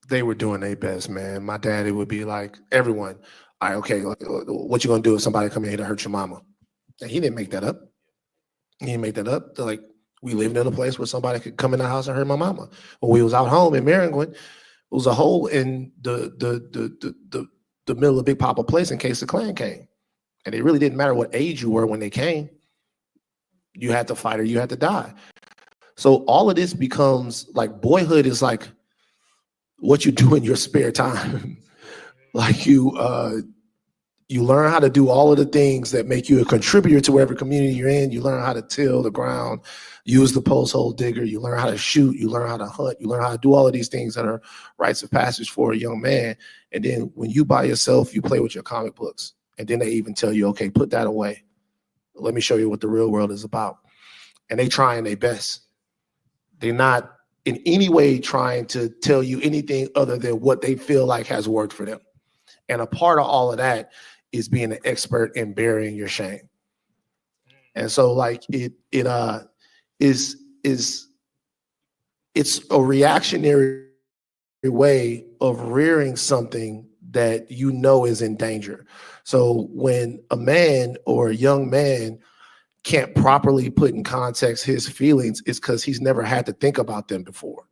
They were doing their best, man. My daddy would be like, everyone, all right, okay, what you gonna do if somebody come in here to hurt your mama? And he didn't make that up. He didn't make that up. They're like, we lived in a place where somebody could come in the house and hurt my mama. When we was out home in Maryland, it was a hole in the middle of Big Papa Place in case the Klan came. And it really didn't matter what age you were when they came. You had to fight or you had to die. So all of this becomes like boyhood is like what you do in your spare time. Like you learn how to do all of the things that make you a contributor to whatever community you're in. You learn how to till the ground, use the post hole digger. You learn how to shoot. You learn how to hunt. You learn how to do all of these things that are rites of passage for a young man. And then when you by yourself, you play with your comic books. And then they even tell you, okay, put that away. Let me show you what the real world is about. And they trying their best. They're not in any way trying to tell you anything other than what they feel like has worked for them. And a part of all of that is being an expert in burying your shame. And so like it's a reactionary way of rearing something that you know is in danger. So when a man or a young man can't properly put in context his feelings, it's because he's never had to think about them before.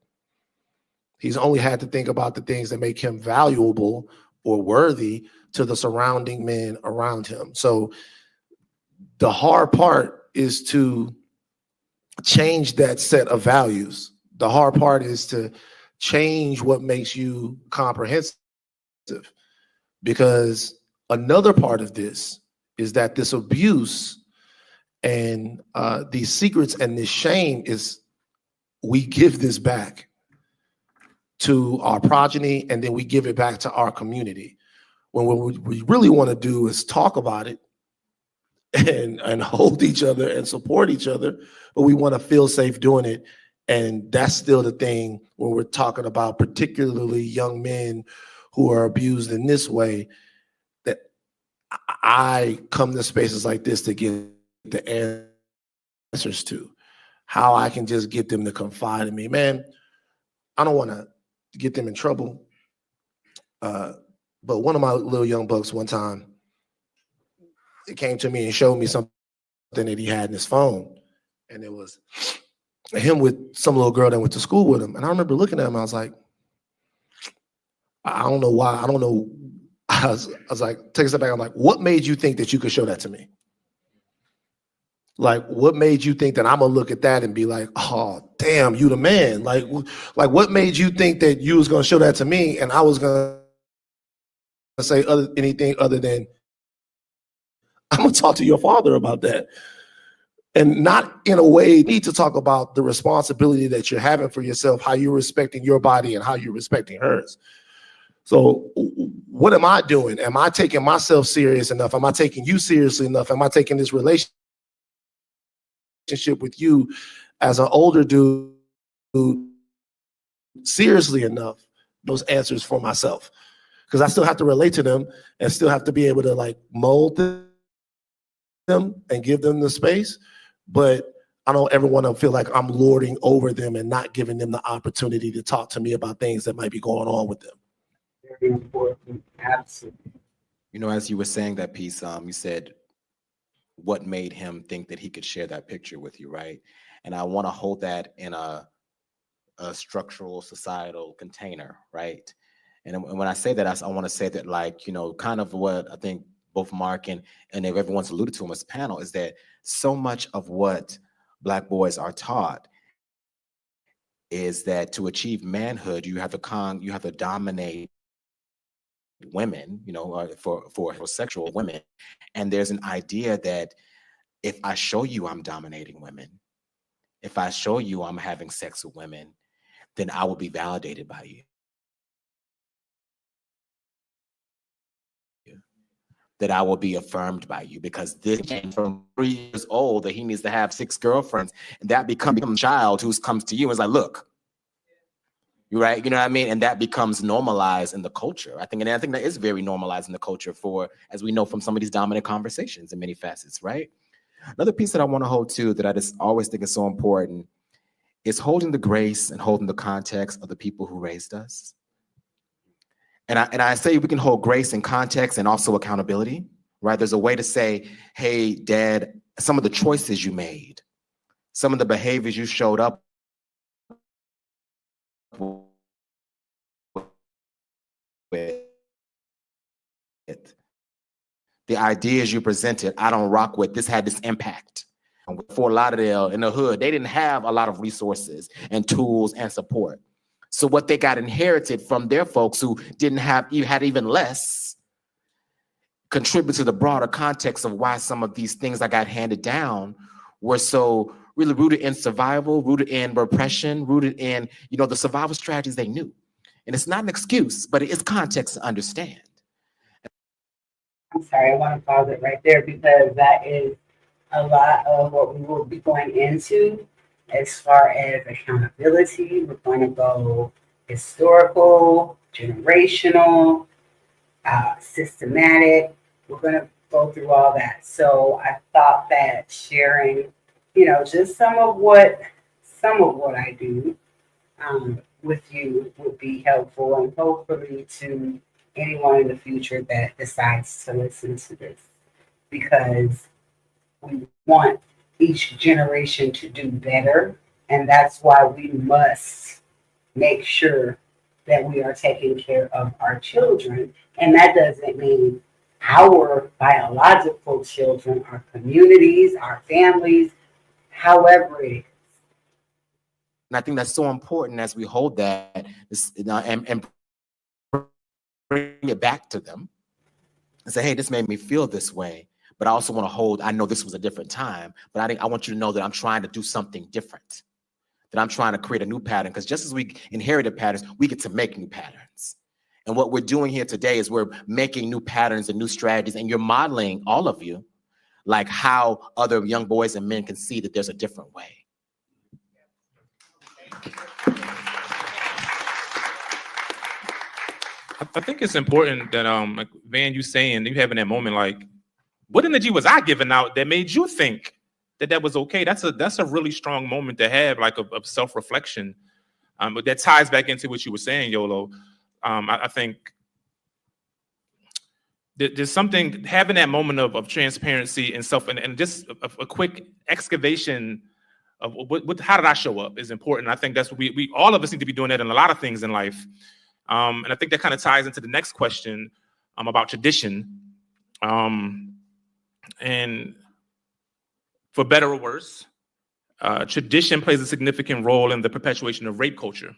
He's only had to think about the things that make him valuable or worthy to the surrounding men around him. So the hard part is to change that set of values. The hard part is to change what makes you comprehensive. Because another part of this is that this abuse and these secrets and this shame is we give this back to our progeny, and then we give it back to our community. When what we really want to do is talk about it and hold each other and support each other, but we want to feel safe doing it. And that's still the thing when we're talking about particularly young men who are abused in this way, that I come to spaces like this to get the answers to. How I can just get them to confide in me. Man, I don't want to get them in trouble. But one of my little young bucks one time, it came to me and showed me something that he had in his phone. And it was him with some little girl that went to school with him. And I remember looking at him, I was like, I don't know why. I don't know. I was like, take a step back. I'm like, what made you think that you could show that to me? Like, what made you think that I'm gonna look at that and be like, oh, damn, you the man? Like what made you think that you was gonna show that to me and I was gonna say anything other than, I'm gonna talk to your father about that? And not in a way, need to talk about the responsibility that you're having for yourself, how you're respecting your body and how you're respecting hers. So what am I doing? Am I taking myself serious enough? Am I taking you seriously enough? Am I taking this relationship with you as an older dude seriously enough? Those answers for myself, because I still have to relate to them and still have to be able to like mold them and give them the space, but I don't ever want to feel like I'm lording over them and not giving them the opportunity to talk to me about things that might be going on with them. Very important. Absolutely. You know, as you were saying that piece, you said what made him think that he could share that picture with you, right? And I want to hold that in a structural societal container, right? And when I say that, I want to say that, like, you know, kind of what I think both Mark and everyone's alluded to on this panel is that so much of what Black boys are taught is that to achieve manhood, you have to dominate women, you know, for sexual women. And there's an idea that if I show you I'm dominating women, if I show you I'm having sex with women, then I will be validated by you. That I will be affirmed by you, because this came from 3 years old that he needs to have 6 girlfriends, and that becomes a child who comes to you and is like, look, you're right, you know what I mean? And that becomes normalized in the culture. I think that is very normalized in the culture for, as we know from some of these dominant conversations in many facets, right? Another piece that I want to hold to that I just always think is so important is holding the grace and holding the context of the people who raised us. And I say we can hold grace and context and also accountability, right? There's a way to say, hey, Dad, some of the choices you made, some of the behaviors you showed up with, the ideas you presented, I don't rock with. This had this impact. And Fort Lauderdale in the hood, they didn't have a lot of resources and tools and support. So what they got inherited from their folks who had even less, contribute to the broader context of why some of these things that got handed down were so really rooted in survival, rooted in repression, rooted in, you know, the survival strategies they knew. And it's not an excuse, but it is context to understand. I'm sorry, I want to pause it right there because that is a lot of what we will be going into as far as accountability. We're going to go historical, generational, systematic. We're going to go through all that. So I thought that sharing, you know, just some of what I do with you would be helpful, and hopefully to anyone in the future that decides to listen to this, because we want each generation to do better, and that's why we must make sure that we are taking care of our children. And that doesn't mean our biological children, our communities, our families, however it is. And I think that's so important as we hold that and bring it back to them and say, hey, this made me feel this way, but I also want to hold, I know this was a different time, but I want you to know that I'm trying to do something different. that I'm trying to create a new pattern, because just as we inherited patterns, we get to make new patterns. And what we're doing here today is we're making new patterns and new strategies, and you're modeling, all of you, like how other young boys and men can see that there's a different way. I think it's important that like Van, you saying, you having that moment, like, what energy was I giving out that made you think that that was okay? That's a really strong moment to have, like, of self-reflection. But that ties back into what you were saying, Yolo. I think there's something, having that moment of transparency and self, and just a quick excavation of what how did I show up is important. I think that's what we all of us need to be doing that in a lot of things in life. And I think that kind of ties into the next question about tradition. And for better or worse, tradition plays a significant role in the perpetuation of rape culture.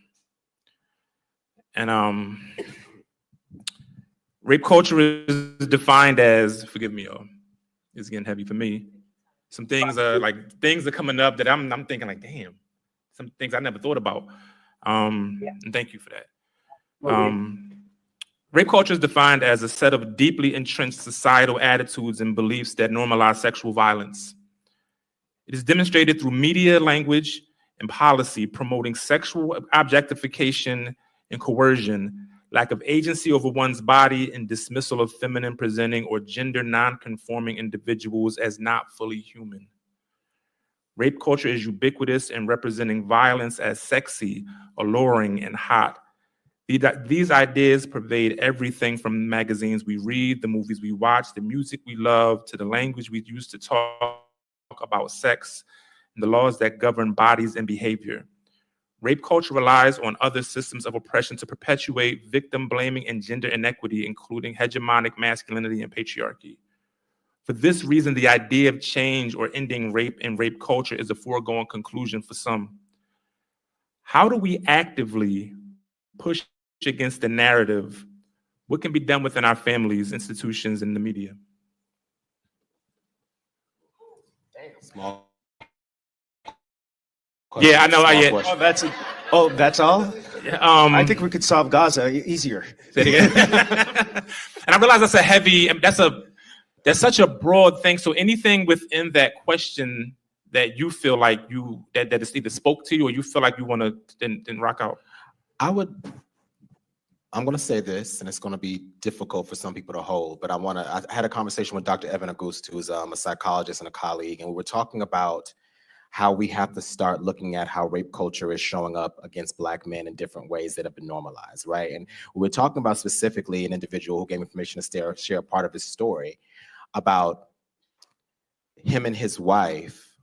And rape culture is defined as, forgive me, y'all, it's getting heavy for me. Some things are coming up that I'm thinking like, damn, some things I never thought about. And thank you for that. Rape culture is defined as a set of deeply entrenched societal attitudes and beliefs that normalize sexual violence. It is demonstrated through media, language, and policy promoting sexual objectification and coercion, lack of agency over one's body, and dismissal of feminine presenting or gender non-conforming individuals as not fully human. Rape culture is ubiquitous in representing violence as sexy, alluring, and hot. These ideas pervade everything from magazines we read, the movies we watch, the music we love, to the language we use to talk about sex, and the laws that govern bodies and behavior. Rape culture relies on other systems of oppression to perpetuate victim blaming and gender inequity, including hegemonic masculinity and patriarchy. For this reason, the idea of change or ending rape and rape culture is a foregone conclusion for some. How do we actively push against the narrative? What can be done within our families, institutions, and the media? Small. Yeah, I know. That's all? I think we could solve Gaza easier. Say it again. And I realize that's a heavy, that's such a broad thing. So anything within that question that you feel like that it's either spoke to you or you feel like you want to then rock out? I'm going to say this, and it's going to be difficult for some people to hold, but I had a conversation with Dr. Evan Auguste, who's a psychologist and a colleague, and we were talking about how we have to start looking at how rape culture is showing up against Black men in different ways that have been normalized, right? And we were talking about specifically an individual who gave me permission to share a part of his story about him and his wife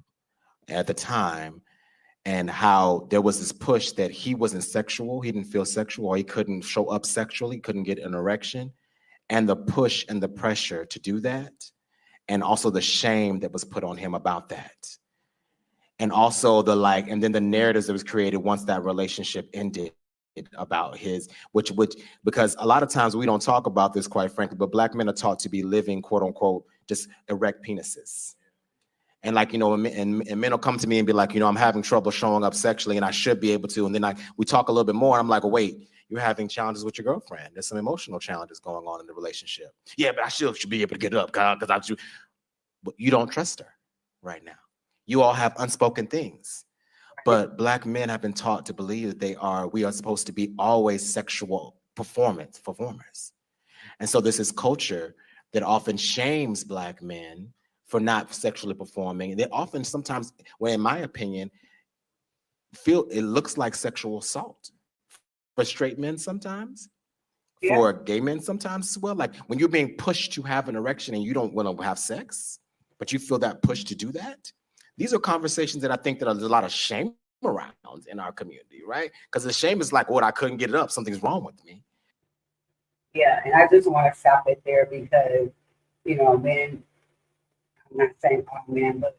at the time, and how there was this push that he wasn't sexual, he didn't feel sexual, or he couldn't show up sexually, couldn't get an erection, and the push and the pressure to do that, and also the shame that was put on him about that. And also and then the narratives that was created once that relationship ended about which because a lot of times we don't talk about this, quite frankly, but Black men are taught to be living, quote unquote, just erect penises. And and men will come to me and be like, I'm having trouble showing up sexually and I should be able to. And then we talk a little bit more and I'm like, oh, wait, you're having challenges with your girlfriend. There's some emotional challenges going on in the relationship. Yeah, but I still should be able to get up because but you don't trust her right now. You all have unspoken things. But Black men have been taught to believe that we are supposed to be always sexual performers. And so there's this culture that often shames Black men for not sexually performing. And they often sometimes, well, in my opinion, it looks like sexual assault for straight men sometimes, for gay men sometimes as well. Like when you're being pushed to have an erection and you don't want to have sex, but you feel that push to do that. These are conversations that I think that there's a lot of shame around in our community, right? Because the shame is like, I couldn't get it up. Something's wrong with me. Yeah, and I just want to stop it there because, men, I'm not saying all men, but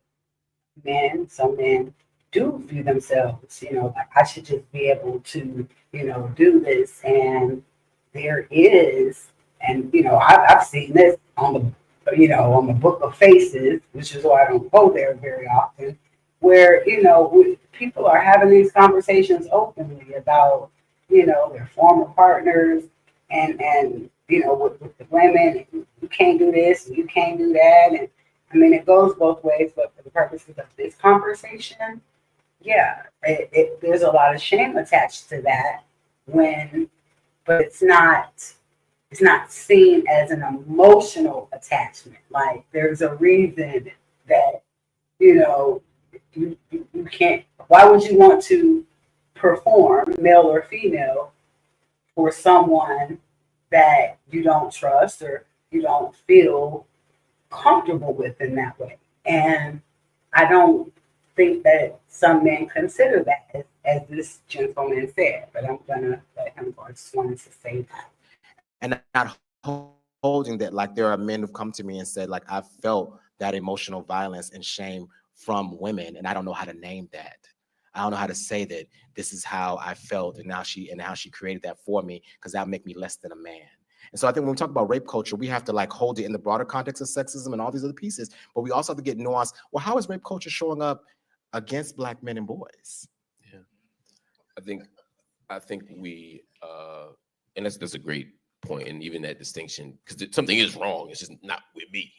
some men do view themselves, like I should just be able to, do this. And there is, and, I've seen this on the Book of Faces, which is why I don't go there very often. where, you know, people are having these conversations openly about, you know, their former partners and you know, with the women, you can't do this, you can't do that. And I mean, it goes both ways, but for the purposes of this conversation, yeah, there's a lot of shame attached to that but it's not seen as an emotional attachment. Like there's a reason that, you know, you can't, why would you want to perform, male or female, for someone that you don't trust or you don't feel comfortable with in that way? And I don't think that some men consider that as this gentleman said, but I'm gonna let him go. I just wanted to say that. And not holding that, like there are men who've come to me and said, like, I felt that emotional violence and shame from women, and I don't know how to name that. I don't know how to say that this is how I felt, and now she created that for me, because that make me less than a man. And so I think when we talk about rape culture, we have to like hold it in the broader context of sexism and all these other pieces, but we also have to get nuanced. Well, how is rape culture showing up against Black men and boys? Yeah, I think we, and that's a great point, and even that distinction, because something is wrong. It's just not with me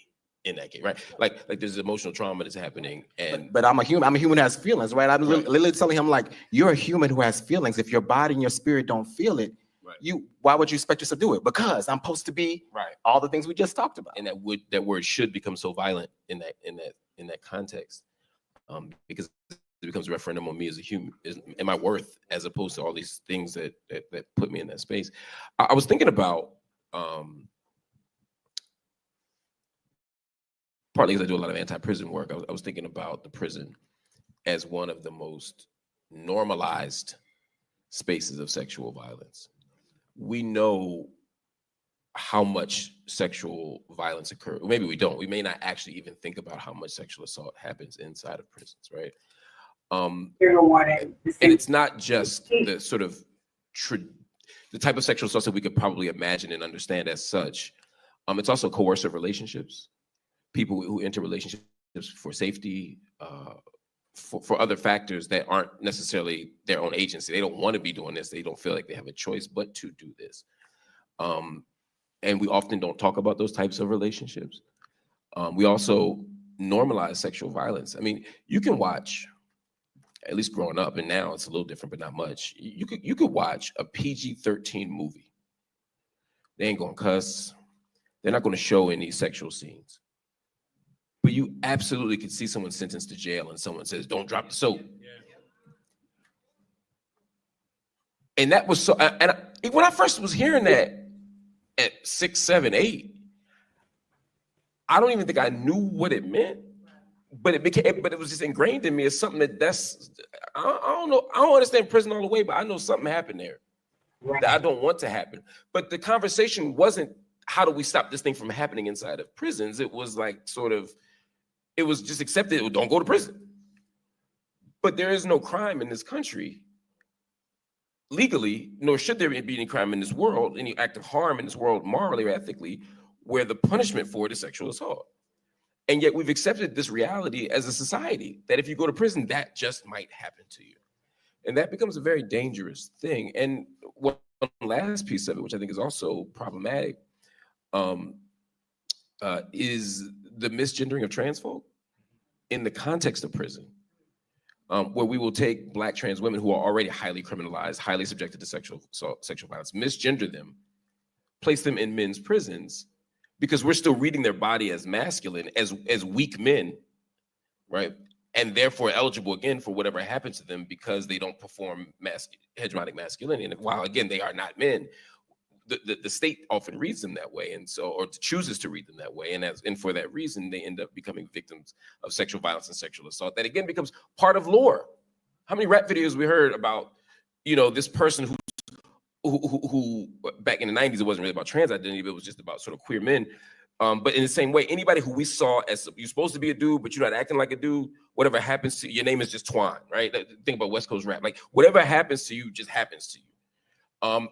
in that case, right? Like there's emotional trauma that's happening, and but I'm a human. I'm a human who has feelings, right? I'm literally telling him, like, you're a human who has feelings. If your body and your spirit don't feel it, right, why would you expect us to do it? Because I'm supposed to be right. All the things we just talked about. And that word should become so violent in that context, because it becomes a referendum on me as a human. Am I worth, as opposed to all these things that put me in that space. I was thinking about, partly because I do a lot of anti-prison work, I was thinking about the prison as one of the most normalized spaces of sexual violence. We know how much sexual violence occurs. Maybe we don't. We may not actually even think about how much sexual assault happens inside of prisons, right? And it's not just the sort of the type of sexual assault that we could probably imagine and understand as such. It's also coercive relationships, people who enter relationships for safety, for other factors that aren't necessarily their own agency. They don't want to be doing this. They don't feel like they have a choice but to do this. And we often don't talk about those types of relationships. We also normalize sexual violence. I mean, you can watch, at least growing up, and now it's a little different, but not much. You could watch a PG-13 movie. They ain't gonna cuss. They're not gonna show any sexual scenes. But you absolutely could see someone sentenced to jail and someone says, "Don't drop the soap." And that was so. And when I first was hearing that at 6, 7, 8, I don't even think I knew what it meant. But it was just ingrained in me as something that's I don't know. I don't understand prison all the way, but I know something happened there that I don't want to happen. But the conversation wasn't, how do we stop this thing from happening inside of prisons? It was like it was just accepted. Don't go to prison. But there is no crime in this country legally, nor should there be any crime in this world, any act of harm in this world, morally or ethically, where the punishment for it is sexual assault. And yet we've accepted this reality as a society, that if you go to prison, that just might happen to you. And that becomes a very dangerous thing. And one last piece of it, which I think is also problematic, is the misgendering of trans folk in the context of prison, where we will take Black trans women who are already highly criminalized, highly subjected to sexual violence, misgender them, place them in men's prisons, because we're still reading their body as masculine, as weak men, right? And therefore eligible again for whatever happens to them because they don't perform hegemonic masculinity. And while again, they are not men, the state often reads them that way, and so, or chooses to read them that way. And for that reason, they end up becoming victims of sexual violence and sexual assault. That again becomes part of lore. How many rap videos we heard about, this person who back in the 90s, it wasn't really about trans identity, but it was just about sort of queer men. But in the same way, anybody who we saw as you're supposed to be a dude, but you're not acting like a dude, whatever happens to you, your name is just Twan, right? Think about West Coast rap. Like whatever happens to you just happens to you.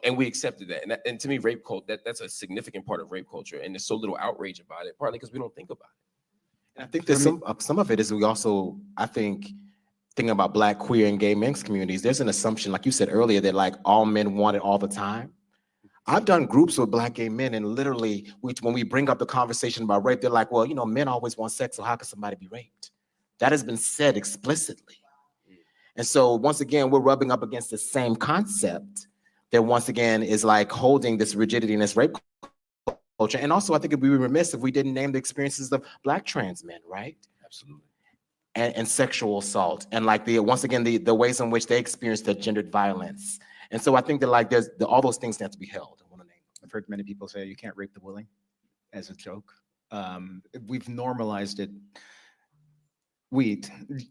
And we accepted that. And to me, rape culture, that's a significant part of rape culture. And there's so little outrage about it, partly because we don't think about it. And I think that some of it is we also, I think, thinking about Black, queer, and gay men's communities, there's an assumption, like you said earlier, that like all men want it all the time. I've done groups with Black gay men, and literally, when we bring up the conversation about rape, they're like, well, you know, men always want sex, so how could somebody be raped? That has been said explicitly. And so once again, we're rubbing up against the same concept that once again is like holding this rigidity in this rape culture. And also, I think it'd be remiss if we didn't name the experiences of Black trans men, right? Absolutely. And sexual assault, and like once again, the ways in which they experience the gendered violence. And so I think that like all those things have to be held. I've heard many people say you can't rape the willing as a joke. We've normalized it.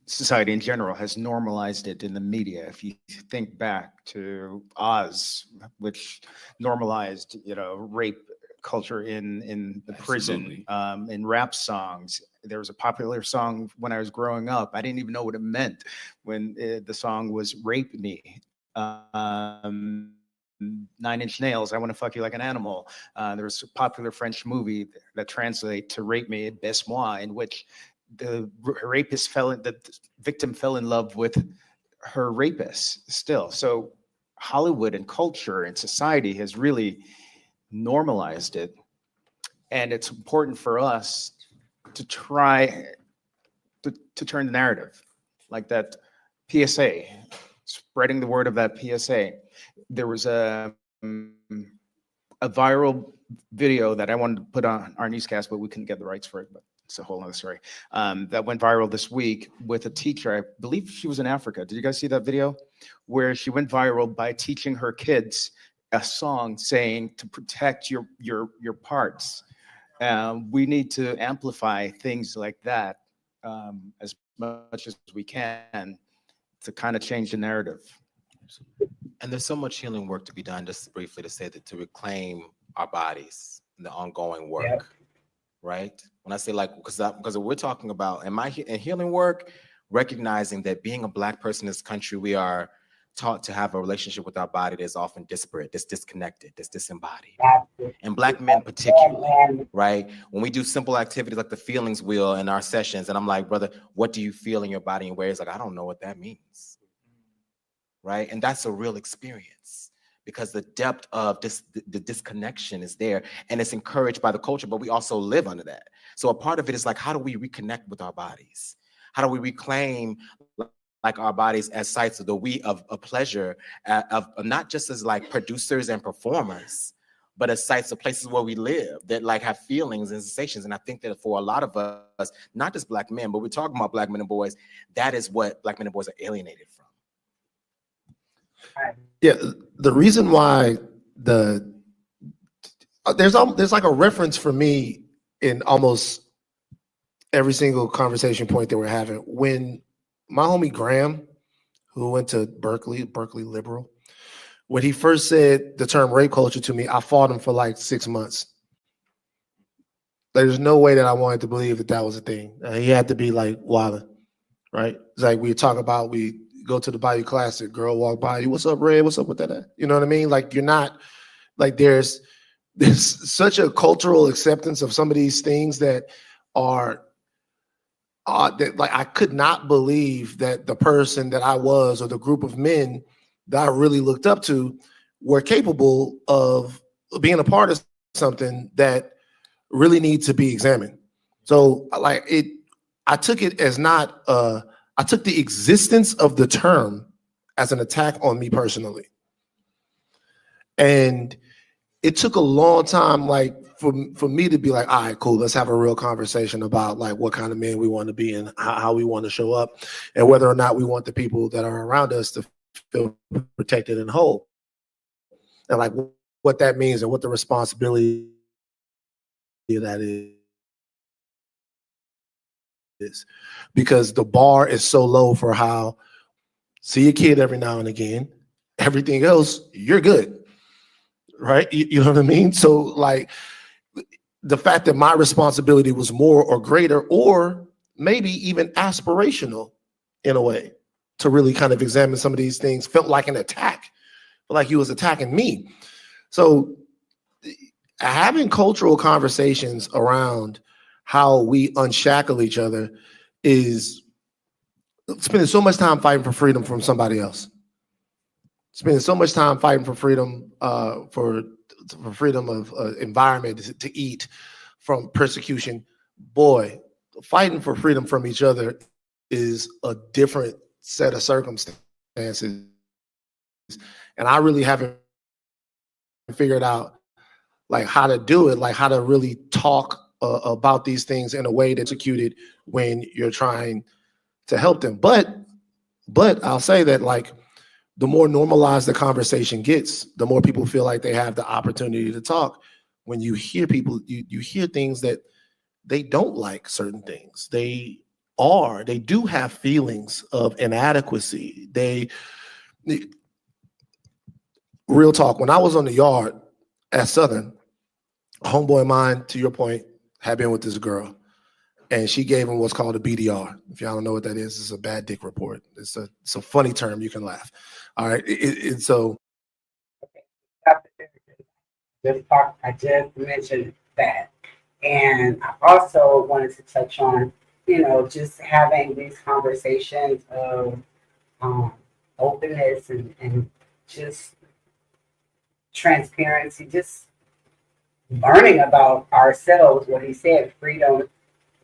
Society in general has normalized it in the media. If you think back to Oz, which normalized, you know, rape culture in the prison, in rap songs. There was a popular song when I was growing up. I didn't even know what it meant when the song was "Rape Me." 9 Inch Nails, "I Want to Fuck You Like an Animal." There was a popular French movie that translates to "Rape Me," Baise-moi, in which the victim fell in love with her rapist still. So Hollywood and culture and society has really normalized it. And it's important for us to try to turn the narrative, like that PSA, spreading the word of that PSA. There was a viral video that I wanted to put on our newscast, but we couldn't get the rights for it, but it's a whole other story. That went viral this week with a teacher. I believe she was in Africa. Did you guys see that video? Where she went viral by teaching her kids a song saying to protect your parts. We need to amplify things like that as much as we can to kind of change the narrative. And there's so much healing work to be done, just briefly to say that, to reclaim our bodies and the ongoing work. Yep. Right? When I say like, because we're talking about in healing work, recognizing that being a Black person in this country, we are taught to have a relationship with our body that's often disparate, that's disconnected, that's disembodied. And Black men particularly, right? When we do simple activities like the feelings wheel in our sessions, and I'm like, brother, what do you feel in your body? And where he's like, I don't know what that means. Right? And that's a real experience, because the depth of the disconnection is there, and it's encouraged by the culture, but we also live under that. So a part of it is like, how do we reconnect with our bodies? How do we reclaim like our bodies as sites of of pleasure, of not just as like producers and performers, but as sites of places where we live that like have feelings and sensations. And I think that for a lot of us, not just Black men, but we're talking about Black men and boys, that is what Black men and boys are alienated from. Yeah, the reason why there's like a reference for me in almost every single conversation point that we're having. When my homie Graham, who went to Berkeley liberal, when he first said the term rape culture to me, I fought him for like 6 months. There's no way that I wanted to believe that was a thing. He had to be like wilding, right? It's like we talk about, we go to the Bayou Classic, girl walk by you, what's up, Red? What's up with that? You know what I mean? Like, you're not, like, there's such a cultural acceptance of some of these things that are that, like, I could not believe that the person that I was, or the group of men that I really looked up to, were capable of being a part of something that really needs to be examined. So like I took it as not I took the existence of the term as an attack on me personally. And it took a long time, like, for me to be like, all right, cool, let's have a real conversation about like what kind of men we want to be and how we want to show up, and whether or not we want the people that are around us to feel protected and whole, and like what that means and what the responsibility of that is. Because the bar is so low for how, see a kid every now and again, everything else, you're good, right? You know what I mean? So like, the fact that my responsibility was more or greater, or maybe even aspirational in a way, to really kind of examine some of these things, felt like an attack, like he was attacking me. So having cultural conversations around how we unshackle each other is spending so much time fighting for freedom from somebody else, spending so much time fighting for freedom, for freedom of environment to eat, from persecution. Boy, fighting for freedom from each other is a different set of circumstances, and I really haven't figured out like how to do it, like how to really talk about these things in a way that's executed when you're trying to help them. But I'll say that like the more normalized the conversation gets, the more people feel like they have the opportunity to talk. When you hear people, you hear things that they don't like certain things. They do have feelings of inadequacy. Real talk, when I was on the yard at Southern, a homeboy of mine, to your point, had been with this girl, and she gave him what's called a BDR. If y'all don't know what that is, it's a bad dick report. It's a funny term. You can laugh. All right. So I just mentioned that. And I also wanted to touch on, just having these conversations of openness and just transparency, just learning about ourselves, what he said, freedom.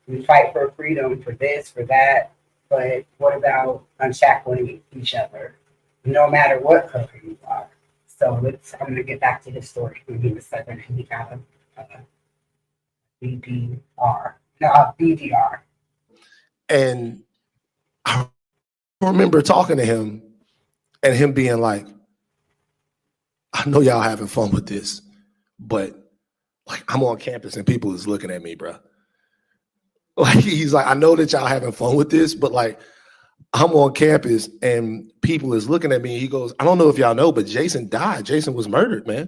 We fight for freedom, for this, for that. But what about unshackling each other, no matter what color you are? So I'm going to get back to his story. When he was 7 and he got a BDR. No, a BDR. And I remember talking to him and him being like, I know y'all having fun with this, but like I'm on campus and people is looking at me, bro. Like he's like, I know that y'all having fun with this, but like I'm on campus and people is looking at me. And he goes, I don't know if y'all know, but Jason died. Jason was murdered, man.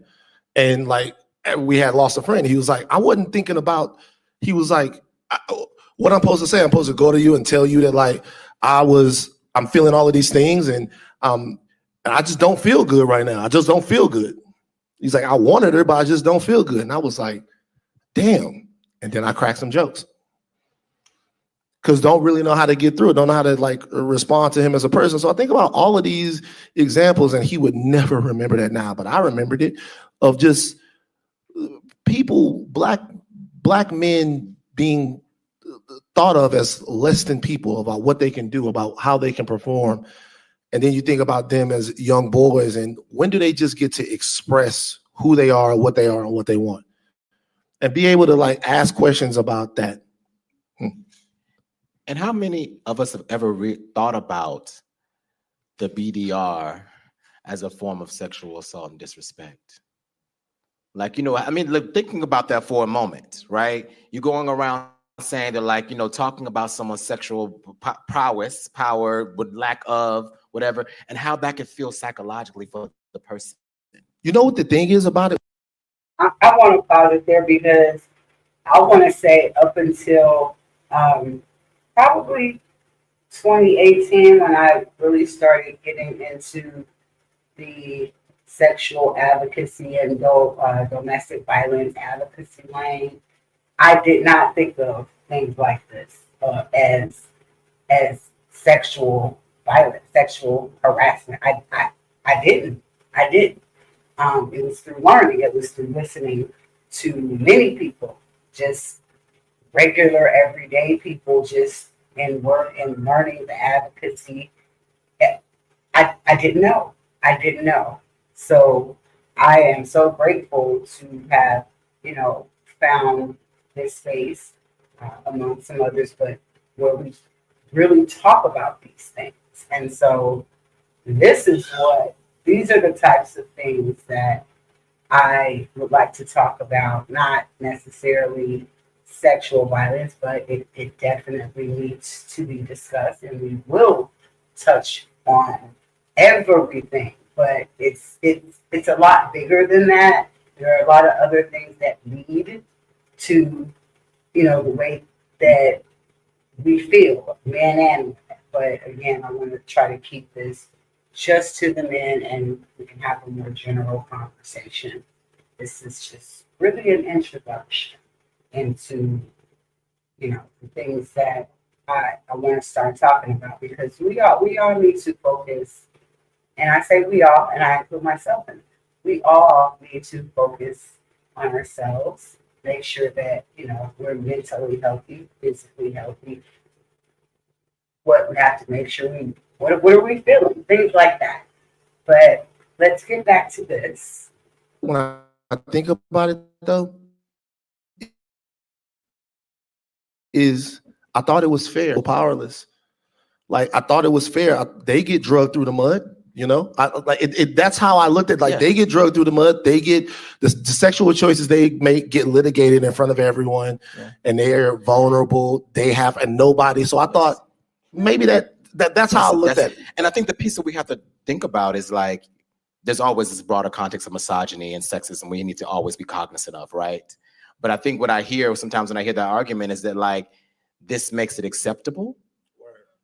And like we had lost a friend. He was like, I wasn't thinking about. He was like, what I'm supposed to say? I'm supposed to go to you and tell you that like I'm feeling all of these things and I just don't feel good right now. I just don't feel good. He's like, I wanted her, but I just don't feel good. And I was like, damn. And then I cracked some jokes. Because don't really know how to get through it, don't know how to like respond to him as a person. So I think about all of these examples, and he would never remember that now, but I remembered it, of just people, black men being thought of as less than people, about what they can do, about how they can perform. And then you think about them as young boys, and when do they just get to express who they are, what they are, and what they want, and be able to like ask questions about that. And how many of us have ever thought about the BDR as a form of sexual assault and disrespect? Like, I mean, look, thinking about that for a moment, right? You're going around saying that, like, talking about someone's sexual prowess, power, with lack of whatever, and how that could feel psychologically for the person. You know what the thing is about it? I want to pause it there because I want to say up until probably 2018, when I really started getting into the sexual advocacy and domestic violence advocacy lane, I did not think of things like this as sexual violence, sexual harassment. I didn't. It was through learning. It was through listening to many people, just regular, everyday people, just in work and learning the advocacy. I didn't know. I didn't know. So I am so grateful to have, found this space among some others, but where we really talk about these things. And so these are the types of things that I would like to talk about, not necessarily sexual violence, but it definitely needs to be discussed, and we will touch on everything. But it's a lot bigger than that. There are a lot of other things that lead to, the way that we feel, men and women. But again, I want to try to keep this just to the men, and we can have a more general conversation. This is just really an introduction into, the things that I want to start talking about, because we all need to focus, and I say we all, and I include myself in it. We all need to focus on ourselves, make sure that, you know, we're mentally healthy, physically healthy. What we have to make sure what are we feeling? Things like that. But let's get back to this. When I think about it though, is I thought it was fair, powerless. Like I thought it was fair. They get drugged through the mud, you know. That's how I looked at. Like they get drugged through the mud. They get the sexual choices they make get litigated in front of everyone, and they're vulnerable. They have and nobody. So I thought maybe that's how I looked at it. And I think the piece that we have to think about is like, there's always this broader context of misogyny and sexism we need to always be cognizant of, right? But I think what I hear sometimes when I hear that argument is that like, this makes it acceptable.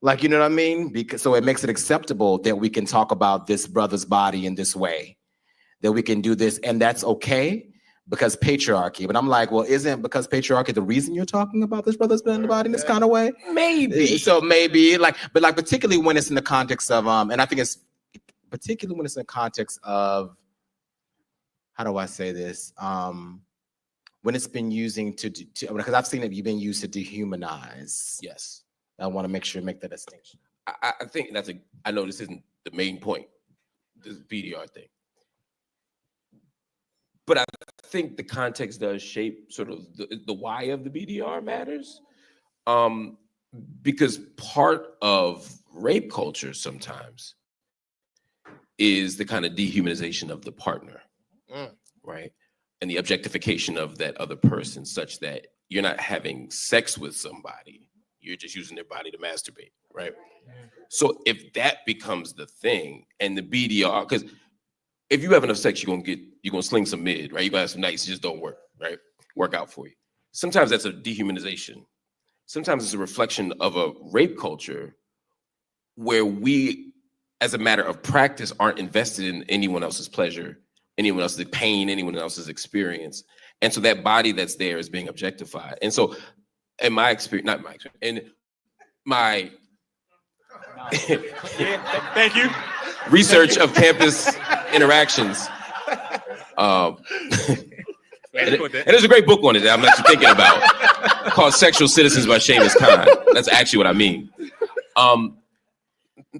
Like, you know what I mean? Because so it makes it acceptable that we can talk about this brother's body in this way, that we can do this, and that's okay because patriarchy. But I'm like, well, isn't because patriarchy the reason you're talking about this brother's body in this kind of way? Maybe. So maybe like, but like particularly when it's in the context of and I think it's particularly when it's in the context of, how do I say this? When it's been using to because I've seen it, you've been used to dehumanize. Yes. I want to make sure make that distinction. I think I know this isn't the main point, this BDR thing. But I think the context does shape sort of the why of the BDR matters. Because part of rape culture sometimes is the kind of dehumanization of the partner, right? And the objectification of that other person, such that you're not having sex with somebody, you're just using their body to masturbate, right? So if that becomes the thing, and the BDR, because if you have enough sex, you're gonna sling some mid, right? You're gonna have some nights that just don't work, right? Work out for you. Sometimes that's a dehumanization. Sometimes it's a reflection of a rape culture where we, as a matter of practice, aren't invested in anyone else's pleasure, anyone else's pain, anyone else's experience. And so that body that's there is being objectified. And so in my experience, not my experience, in my Thank you. research of campus interactions. And there's a great book on it that I'm actually thinking about called Sexual Citizens by Seamus Khan. That's actually what I mean.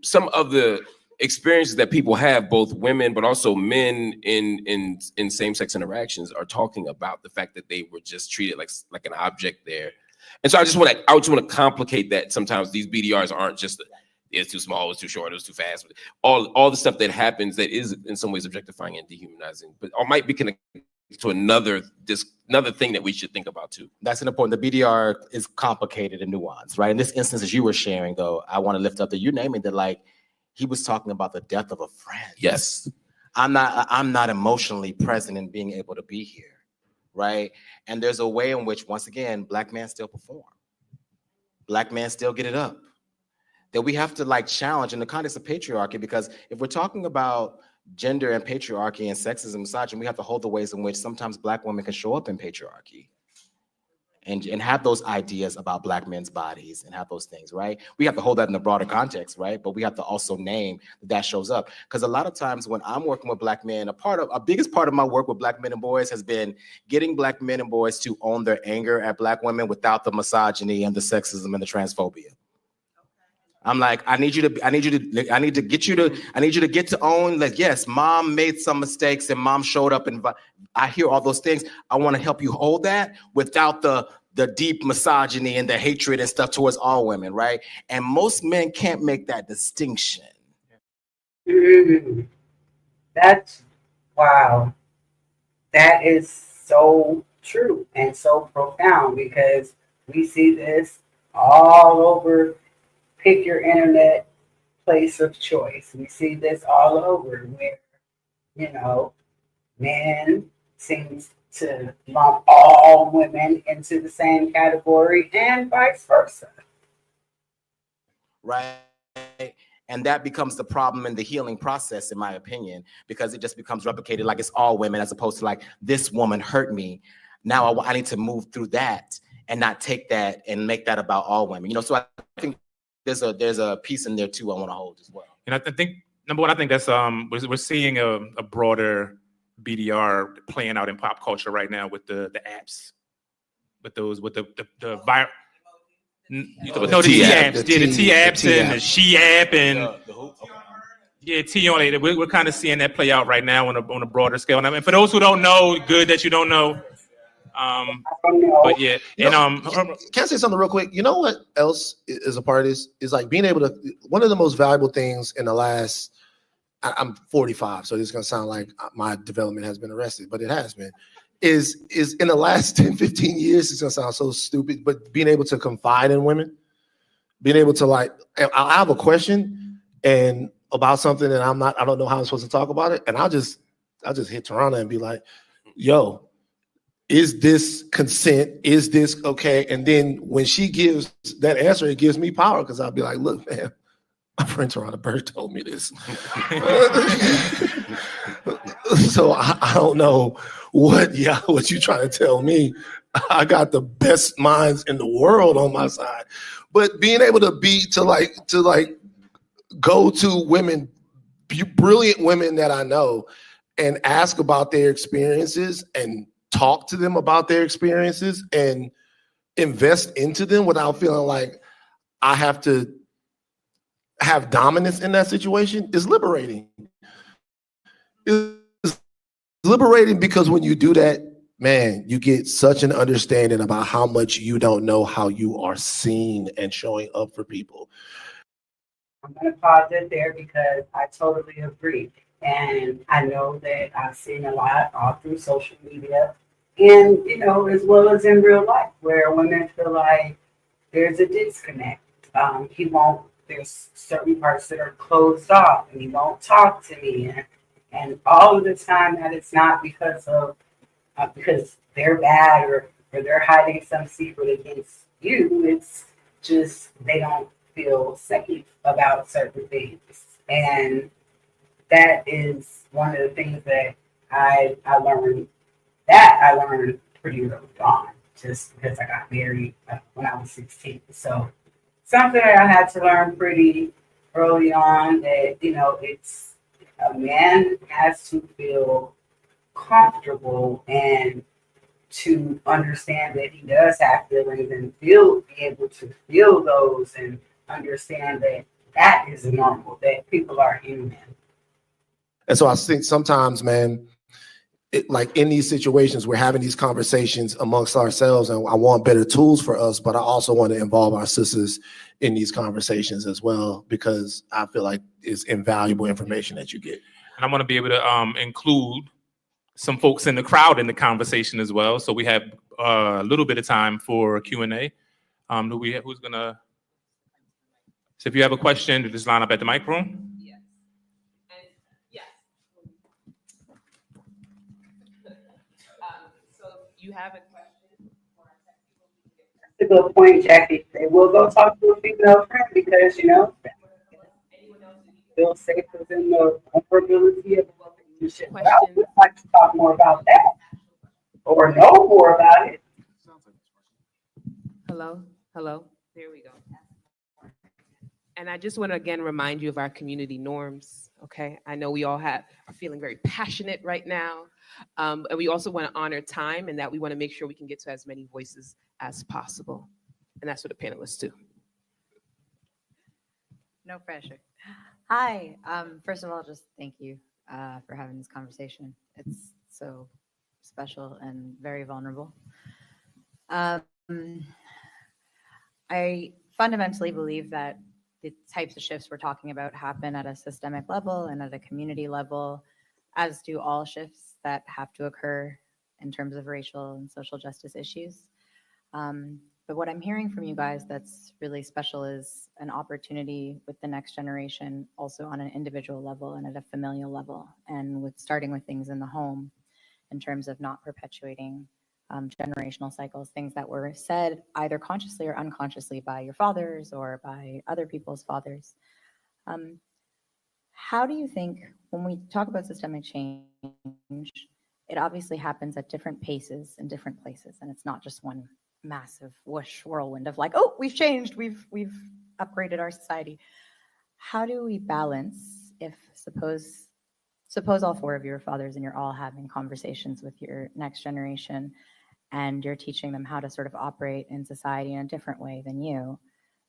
Some of the experiences that people have, both women but also men in same-sex interactions, are talking about the fact that they were just treated like an object there. And so I just want to complicate that. Sometimes these BDRs aren't just it's too small, it's too short, it's too fast. All the stuff that happens that is in some ways objectifying and dehumanizing, but or might be connected to another thing that we should think about too. That's an important. The BDR is complicated and nuanced, right? In this instance, as you were sharing, though, I want to lift up that you naming that, like, he was talking about the death of a friend. Yes. I'm not emotionally present in being able to be here, right? And there's a way in which, once again, Black men still perform. Black men still get it up. That we have to like challenge in the context of patriarchy, because if we're talking about gender and patriarchy and sexism and misogyny, we have to hold the ways in which sometimes Black women can show up in patriarchy and have those ideas about Black men's bodies and have those things, right? We have to hold that in the broader context, right? But we have to also name that shows up. Because a lot of times when I'm working with Black men, a biggest part of my work with Black men and boys has been getting Black men and boys to own their anger at Black women without the misogyny and the sexism and the transphobia. I'm like, I need you to get to own that, yes, mom made some mistakes and mom showed up, and I hear all those things. I want to help you hold that without the deep misogyny and the hatred and stuff towards all women, right? And most men can't make that distinction. Mm-hmm. That's wow. That is so true and so profound, because we see this all over. Pick your internet place of choice. We see this all over, where, you know, men seems to lump all women into the same category and vice versa. Right. And that becomes the problem in the healing process, in my opinion, because it just becomes replicated like it's all women, as opposed to like, this woman hurt me. Now I need to move through that and not take that and make that about all women. You know, so I think there's a piece in there too I want to hold as well. And I think number one, I think that's we're seeing a broader BDR playing out in pop culture right now with the apps, with the viral. No, the T apps, the T apps and the she app and yeah, T on it. We're kind of seeing that play out right now on a broader scale. And I mean, for those who don't know, good that you don't know. But yeah, and can I say something real quick? You know what else is a part of this? Is like being able to, one of the most valuable things in the last, I'm 45, so this is gonna sound like my development has been arrested, but it has been, is in the last 10, 15 years, it's gonna sound so stupid, but being able to confide in women, being able to like, I have a question and about something and I don't know how I'm supposed to talk about it. And I'll just hit Toronto and be like, yo, is this consent? Is this okay? And then when she gives that answer, it gives me power because I'll be like, look, man, my friend Toronto Bird told me this. So I don't know what you trying to tell me. I got the best minds in the world on my side. But being able to go to women, brilliant women that I know and ask about their experiences and talk to them about their experiences and invest into them without feeling like I have to have dominance in that situation is liberating. It's liberating because when you do that, man, you get such an understanding about how much you don't know how you are seen and showing up for people. I'm going to pause it there because I totally agree. And I know that I've seen a lot all through social media and, you know, as well as in real life where women feel like there's a disconnect. There's certain parts that are closed off and he won't talk to me. And all of the time that it's not because they're bad or they're hiding some secret against you. It's just they don't feel safe about certain things. And that is one of the things that I learned pretty early on, just because I got married when I was 16. So something that I had to learn pretty early on that, you know, it's a man has to feel comfortable and to understand that he does have feelings and be able to feel those and understand that that is normal, that people are human. And so I think sometimes, man, like in these situations, we're having these conversations amongst ourselves and I want better tools for us, but I also want to involve our sisters in these conversations as well, because I feel like it's invaluable information that you get. And I want to be able to include some folks in the crowd in the conversation as well. So we have a little bit of time for Q&A. Who's gonna, so if you have a question, just line up at the microphone. You have a question? That's a good point, Jackie. They will go talk to a female friend because, you know, feel safe within the vulnerability of the relationship. But I would like to talk more about that or know more about it. Hello? There we go. And I just want to again remind you of our community norms, okay? I know we all are feeling very passionate right now. And we also want to honor time and that we want to make sure we can get to as many voices as possible. And that's what the panelists do. No pressure. Hi. First of all, just thank you for having this conversation. It's so special and very vulnerable. I fundamentally believe that the types of shifts we're talking about happen at a systemic level and at a community level, as do all shifts that have to occur in terms of racial and social justice issues. But what I'm hearing from you guys that's really special is an opportunity with the next generation, also on an individual level and at a familial level, and with starting with things in the home in terms of not perpetuating generational cycles, things that were said either consciously or unconsciously by your fathers or by other people's fathers. How do you think, when we talk about systemic change, it obviously happens at different paces in different places, and it's not just one massive whoosh whirlwind of like, oh, we've changed, we've upgraded our society. How do we balance if suppose all four of you are fathers and you're all having conversations with your next generation and you're teaching them how to sort of operate in society in a different way than you,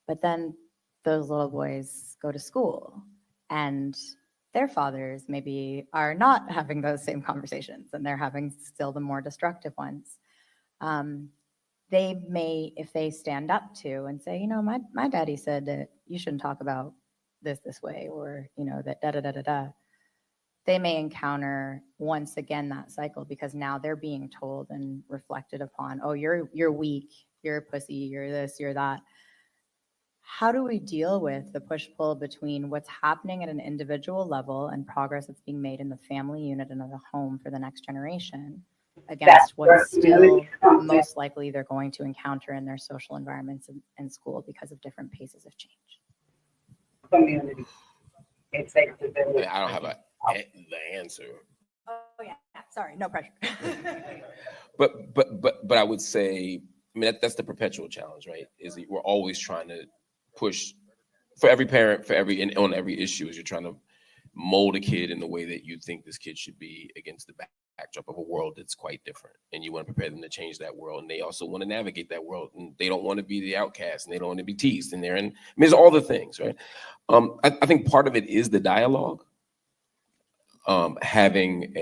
but then those little boys go to school and their fathers maybe are not having those same conversations and they're having still the more destructive ones. They may, if they stand up to and say, you know, my daddy said that you shouldn't talk about this way, or, you know, that da-da-da-da-da, they may encounter once again that cycle because now they're being told and reflected upon, oh, you're weak, you're a pussy, you're this, you're that. How do we deal with the push-pull between what's happening at an individual level and progress that's being made in the family unit and in the home for the next generation against what's still most likely they're going to encounter in their social environments and school because of different paces of change? Community. It's like the village. I don't have the answer. Oh yeah, sorry, no pressure. But I would say, I mean, that's the perpetual challenge, right? Is that we're always trying to push for every parent, and on every issue, is you're trying to mold a kid in the way that you think this kid should be against the backdrop of a world that's quite different. And you want to prepare them to change that world. And they also want to navigate that world. And they don't want to be the outcast, and they don't want to be teased. And I mean, there's all the things, right? I think part of it is the dialogue. Having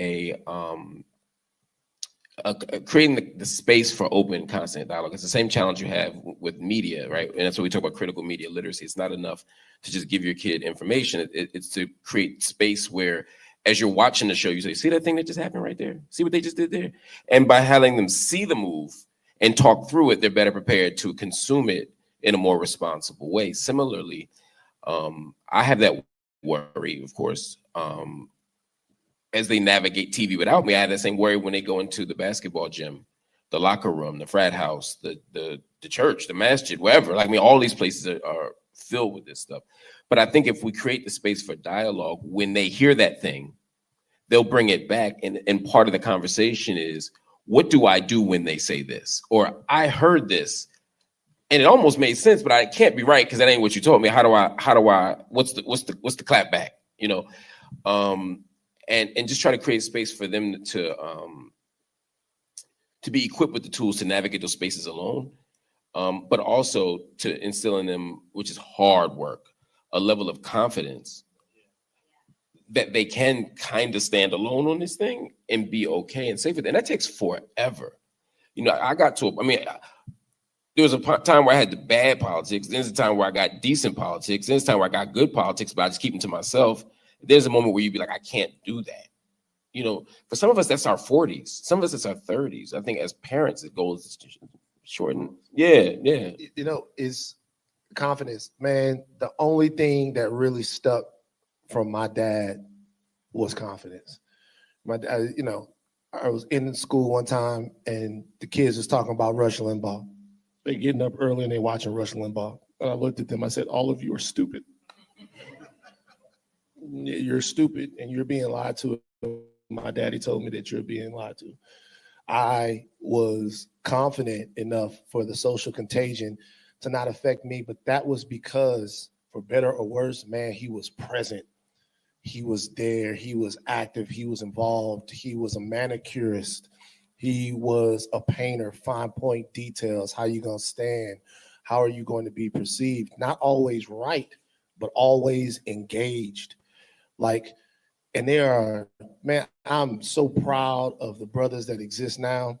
creating the space for open, constant dialogue. It's the same challenge you have with media, right? And that's what we talk about, critical media literacy. It's not enough to just give your kid information. It's to create space where, as you're watching the show, you say, see that thing that just happened right there? See what they just did there? And by having them see the move and talk through it, they're better prepared to consume it in a more responsible way. Similarly, I have that worry, of course, as they navigate TV without me. I have that same worry when they go into the basketball gym, the locker room, the frat house, the church, the masjid, wherever. Like, I mean, all these places are filled with this stuff. But I think if we create the space for dialogue, when they hear that thing, they'll bring it back. And part of the conversation is, what do I do when they say this? Or I heard this and it almost made sense, but I can't be right because that ain't what you told me. How do I, what's the clap back, you know? And just try to create space for them to be equipped with the tools to navigate those spaces alone, but also to instill in them, which is hard work, a level of confidence that they can kind of stand alone on this thing and be okay and safe with it. And that takes forever. You know, there was a time where I had the bad politics. There's a time where I got decent politics. There's a time where I got good politics, but I just keep them to myself. There's a moment where you'd be like, I can't do that. You know, for some of us, that's our 40s. Some of us, it's our 30s. I think as parents, it goes shorten. Yeah. You know, is confidence, man. The only thing that really stuck from my dad was confidence. My dad, you know, I was in school one time and the kids was talking about Rush Limbaugh. They getting up early and they watching Rush Limbaugh. And I looked at them, I said, all of you are stupid. You're stupid and you're being lied to. My daddy told me that you're being lied to. I was confident enough for the social contagion to not affect me, but that was because, for better or worse, man, he was present. He was there. He was active. He was involved. He was a manicurist. He was a painter, fine point details. How you going to stand? How are you going to be perceived? Not always right, but always engaged. Like, and there are, man, I'm so proud of the brothers that exist now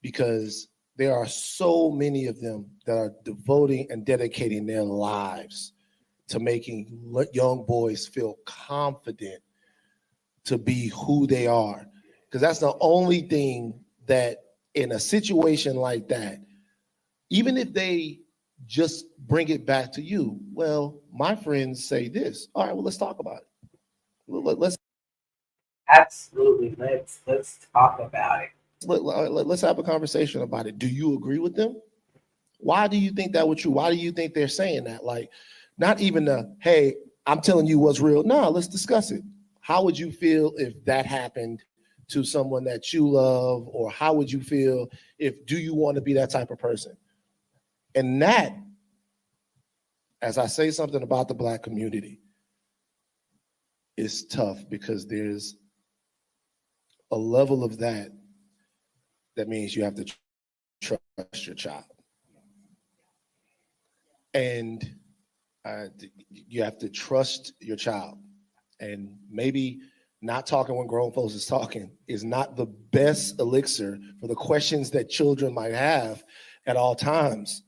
because there are so many of them that are devoting and dedicating their lives to making young boys feel confident to be who they are. Because that's the only thing that in a situation like that, even if they just bring it back to you, well, my friends say this. All right, well, let's talk about it. Let's absolutely let's talk about it. Let's have a conversation about it. Do you agree with them? Why do you think that was true? Why do you think they're saying that? Like, not even hey, I'm telling you what's real. No, let's discuss it. How would you feel if that happened to someone that you love? Or how would you feel if, do you want to be that type of person? And that, as I say something about the Black community, is tough because there's a level of that means you have to trust your child. And you have to trust your child. And maybe not talking when grown folks is talking is not the best elixir for the questions that children might have at all times.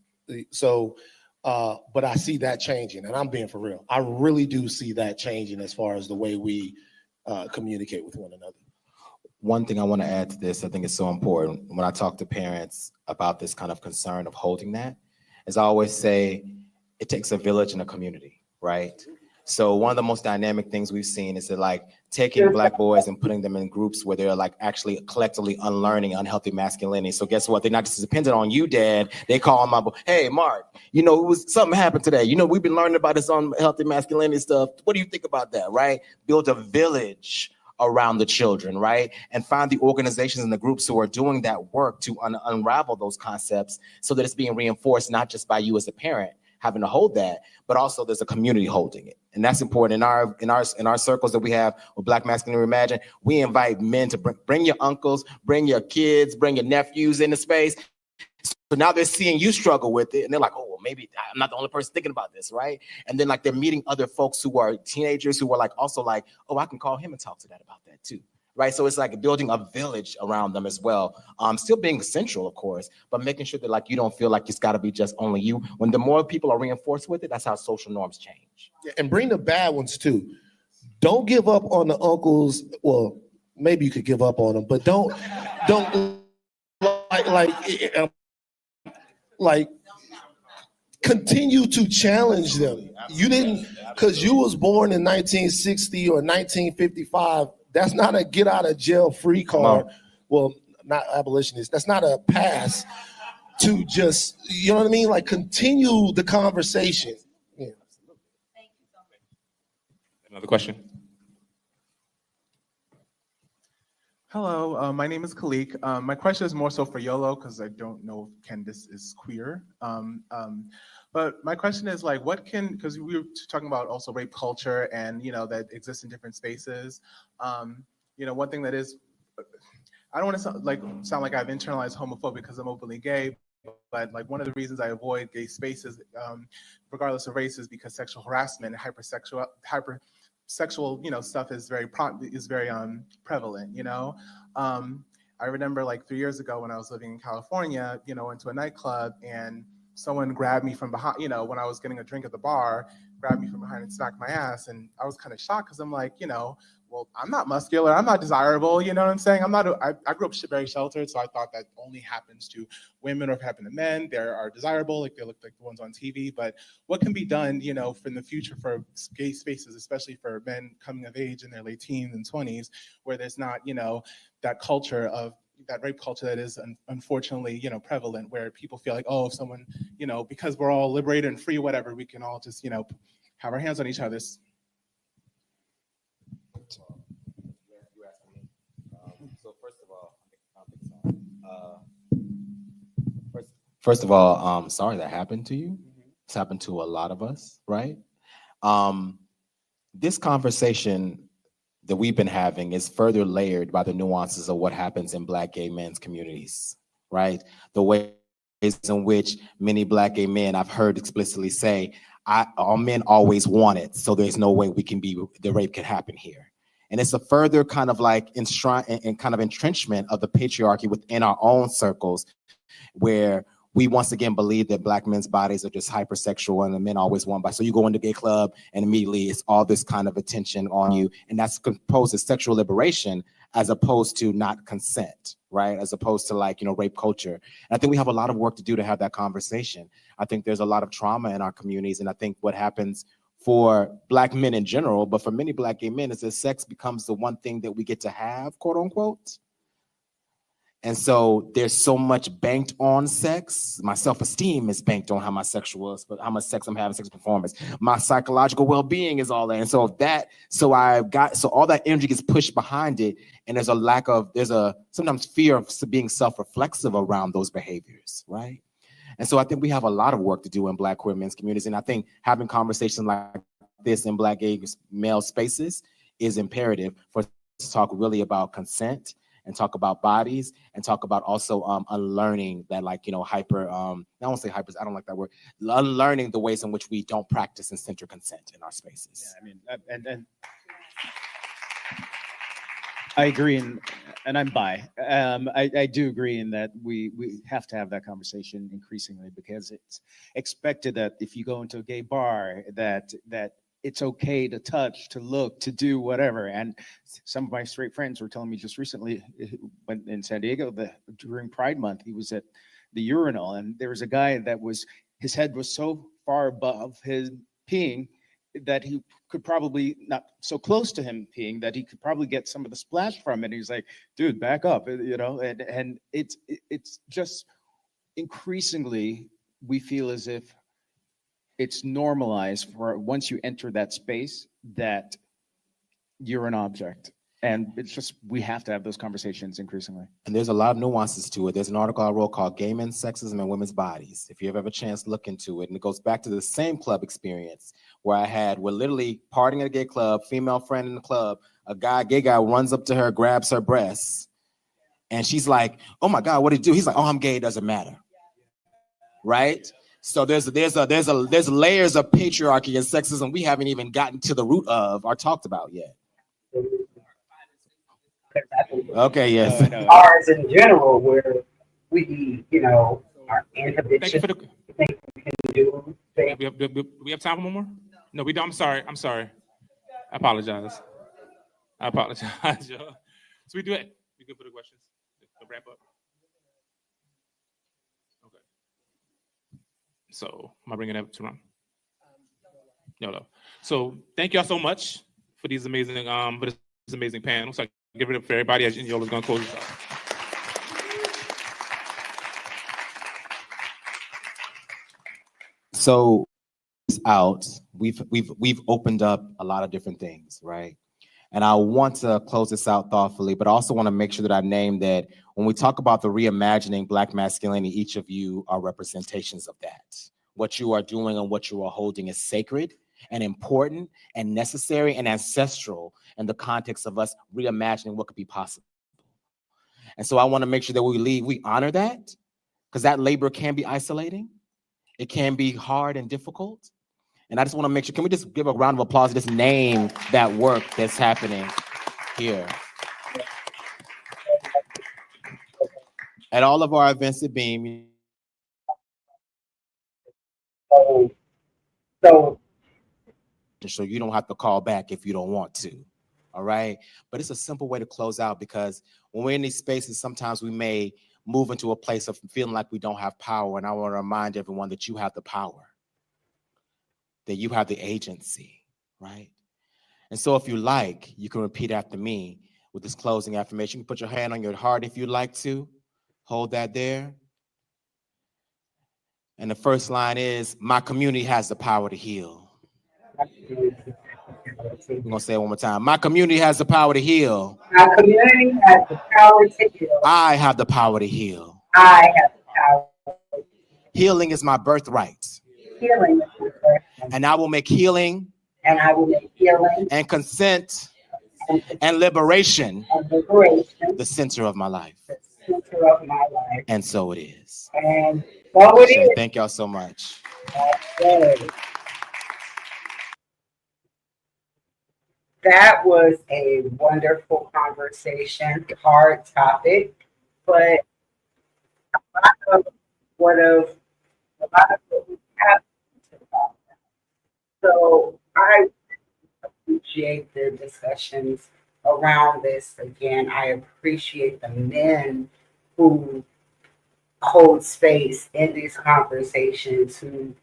So, but I see that changing, and I'm being for real. I really do see that changing as far as the way we communicate with one another. One thing I want to add to this, I think it's so important when I talk to parents about this kind of concern of holding that, is I always say it takes a village and a community, right? So one of the most dynamic things we've seen is that like taking Black boys and putting them in groups where they're like actually collectively unlearning unhealthy masculinity. So guess what? They're not just dependent on you, Dad. They call my boy, hey, Mark, you know, it was something happened today. You know, we've been learning about this unhealthy masculinity stuff. What do you think about that, right? Build a village around the children, right? And find the organizations and the groups who are doing that work to unravel those concepts so that it's being reinforced, not just by you as a parent having to hold that, but also there's a community holding it. And that's important. In our circles that we have with Black Masculinity Reimagined, we invite men to bring your uncles, bring your kids, bring your nephews into space. So now they're seeing you struggle with it, and they're like, oh, well, maybe I'm not the only person thinking about this, right? And then like they're meeting other folks who are teenagers who are like also like, oh, I can call him and talk to that about that too, right? So it's like building a village around them as well. Still being central, of course, but making sure that like you don't feel like it's got to be just only you. When the more people are reinforced with it, that's how social norms change. Yeah, and bring the bad ones too. Don't give up on the uncles. Well, maybe you could give up on them, but don't like continue to challenge them. You didn't, because you was born in 1960 or 1955. That's not a get out of jail free card. Well, not abolitionist. That's not a pass to just, you know what I mean? Like continue the conversation. Yeah. Another question. Hello, my name is Khalik. My question is more so for Yolo because I don't know if Candace is queer. But my question is like, what can, because we were talking about also rape culture and, you know, that exists in different spaces. You know, one thing that is, I don't want to sound like I've internalized homophobia because I'm openly gay, but like one of the reasons I avoid gay spaces, regardless of race, is because sexual harassment and hypersexual, you know, stuff is very prevalent, you know. I remember like 3 years ago when I was living in California, you know, went to a nightclub and someone grabbed me from behind, you know, when I was getting a drink at the bar, grabbed me from behind and smacked my ass. And I was kind of shocked because I'm like, you know, well, I'm not muscular, I'm not desirable, you know what I'm saying? I grew up very sheltered, so I thought that only happens to women or if it happened to men, they are desirable, like they look like the ones on TV. But what can be done, you know, in the future for gay spaces, especially for men coming of age in their late teens and 20s, where there's not, you know, that culture of that rape culture that is unfortunately, you know, prevalent, where people feel like, oh, if someone, you know, because we're all liberated and free, whatever, we can all just, you know, have our hands on each other's. So first of all, sorry that happened to you. It's happened to a lot of us, right? This conversation that we've been having is further layered by the nuances of what happens in Black gay men's communities, right? The ways in which many Black gay men I've heard explicitly say, all men always want it, so there's no way the rape can happen here. And it's a further kind of like entrenchment of the patriarchy within our own circles, where we once again believe that Black men's bodies are just hypersexual and the men always want by. So you go into a gay club and immediately it's all this kind of attention on you. And that's composed as sexual liberation as opposed to not consent, right? As opposed to like, you know, rape culture. And I think we have a lot of work to do to have that conversation. I think there's a lot of trauma in our communities. And I think what happens for Black men in general, but for many Black gay men, is that sex becomes the one thing that we get to have, quote unquote. And so there's so much banked on sex. My self-esteem is banked on how much sex I'm having, sex performance. My psychological well-being is all that. And so all that energy gets pushed behind it. And there's a sometimes fear of being self-reflexive around those behaviors, right? And so I think we have a lot of work to do in Black queer men's communities. And I think having conversations like this in Black gay male spaces is imperative for us to talk really about consent and talk about bodies and talk about also unlearning that, like, I won't say hyper, I don't like that word, unlearning the ways in which we don't practice and center consent in our spaces. Yeah, I mean, and I agree, and I'm bi. I do agree in that we have to have that conversation increasingly, because it's expected that if you go into a gay bar that it's okay to touch, to look, to do whatever. And some of my straight friends were telling me just recently, when in San Diego, during Pride Month, he was at the urinal, and there was a guy that his head was so far above his peeing that he could probably, not so close to him peeing, that he could probably get some of the splash from it. He's like, dude, back up, and it's just increasingly, we feel as if it's normalized for once you enter that space that you're an object. And it's just, we have to have those conversations increasingly. And there's a lot of nuances to it. There's an article I wrote called Gay Men's Sexism and Women's Bodies. If you ever have a chance, look into it. And it goes back to the same club experience where we're literally partying at a gay club, female friend in the club, gay guy runs up to her, grabs her breasts, and she's like, oh my God, what did he do? He's like, oh, I'm gay, it doesn't matter. Right? So there's layers of patriarchy and sexism we haven't even gotten to the root of or talked about yet. Okay, yes. Ours in general, where we, our inhibition. Think we can do. We have time for one more? No, we don't. I'm sorry. I apologize. Y'all. So we do it. We good for the questions? The wrap up. Okay. So am I bringing it up to run? No. So thank y'all so much for these amazing panels. So give it up for everybody as Yola's gonna close this out. So we've opened up a lot of different things, right? And I want to close this out thoughtfully, but also want to make sure that I name that when we talk about the reimagining Black masculinity, each of you are representations of that. What you are doing and what you are holding is sacred and important and necessary and ancestral in the context of us reimagining what could be possible. And so I want to make sure that we honor that, because that labor can be isolating. It can be hard and difficult. And I just want to make sure, can we just give a round of applause, just name that work that's happening here. At all of our events at Beam. So you don't have to call back if you don't want to, all right? But it's a simple way to close out, because when we're in these spaces, sometimes we may move into a place of feeling like we don't have power. And I want to remind everyone that you have the power, that you have the agency, right? And so if you like, you can repeat after me with this closing affirmation. You can put your hand on your heart if you'd like to. Hold that there. And the first line is, my community has the power to heal. We're going to say it one more time. My community has the power to heal. My community has the power to heal. I have the power to heal. I have the power. Healing is my birthright. Healing is my birthright. And I will make healing. And I will make healing. And consent. And liberation. The center of my life. The center of my life. And so it is. And so it is. Thank y'all so much. Okay. That was a wonderful conversation, hard topic, but a lot of what we have to talk about. So I appreciate the discussions around this. Again, I appreciate the men who hold space in these conversations, who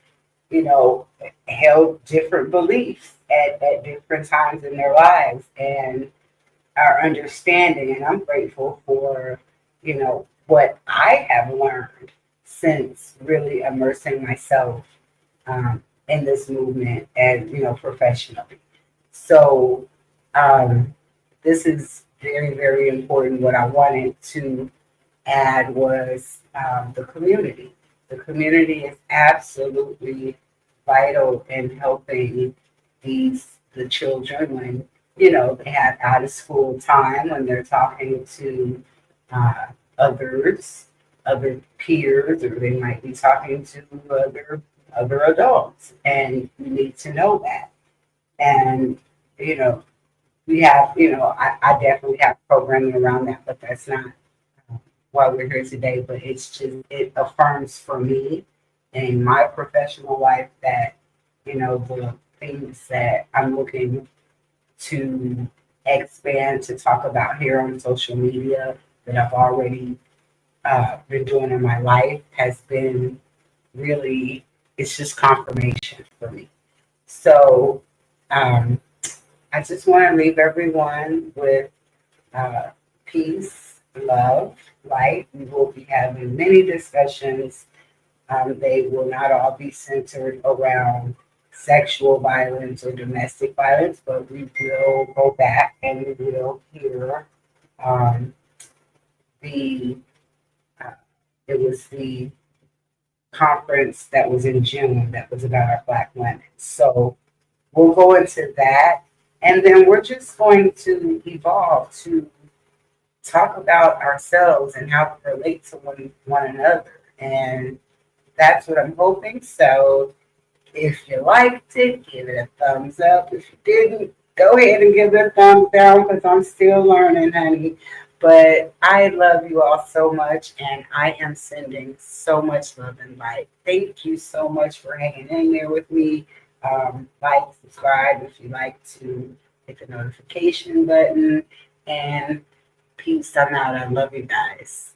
held different beliefs at different times in their lives, and our understanding. And I'm grateful for, what I have learned since really immersing myself in this movement and, professionally. So this is very, very important. What I wanted to add was the community. The community is absolutely vital in helping the children when they have out of school time, when they're talking to uh, others, other peers, or they might be talking to other adults, and you need to know that. And you know, we have, I definitely have programming around that, but that's not why we're here today. But it's just, it affirms for me in my professional life that, the things that I'm looking to expand to talk about here on social media that I've already been doing in my life has been really, it's just confirmation for me. So um, I just want to leave everyone with uh, peace, love, light. We will be having many discussions. They will not all be centered around sexual violence or domestic violence, but we will go back and we will hear um, the, uh, it was the conference that was in June that was about our Black women. So we'll go into that. And then we're just going to evolve to talk about ourselves and how we relate to one another. And that's what I'm hoping. So if you liked it, give it a thumbs up. If you didn't, go ahead and give it a thumbs down because I'm still learning, honey. But I love you all so much, and I am sending so much love and light. Thank you so much for hanging in there with me. Like, subscribe if you like to hit the notification button. And peace. I'm out. I love you guys.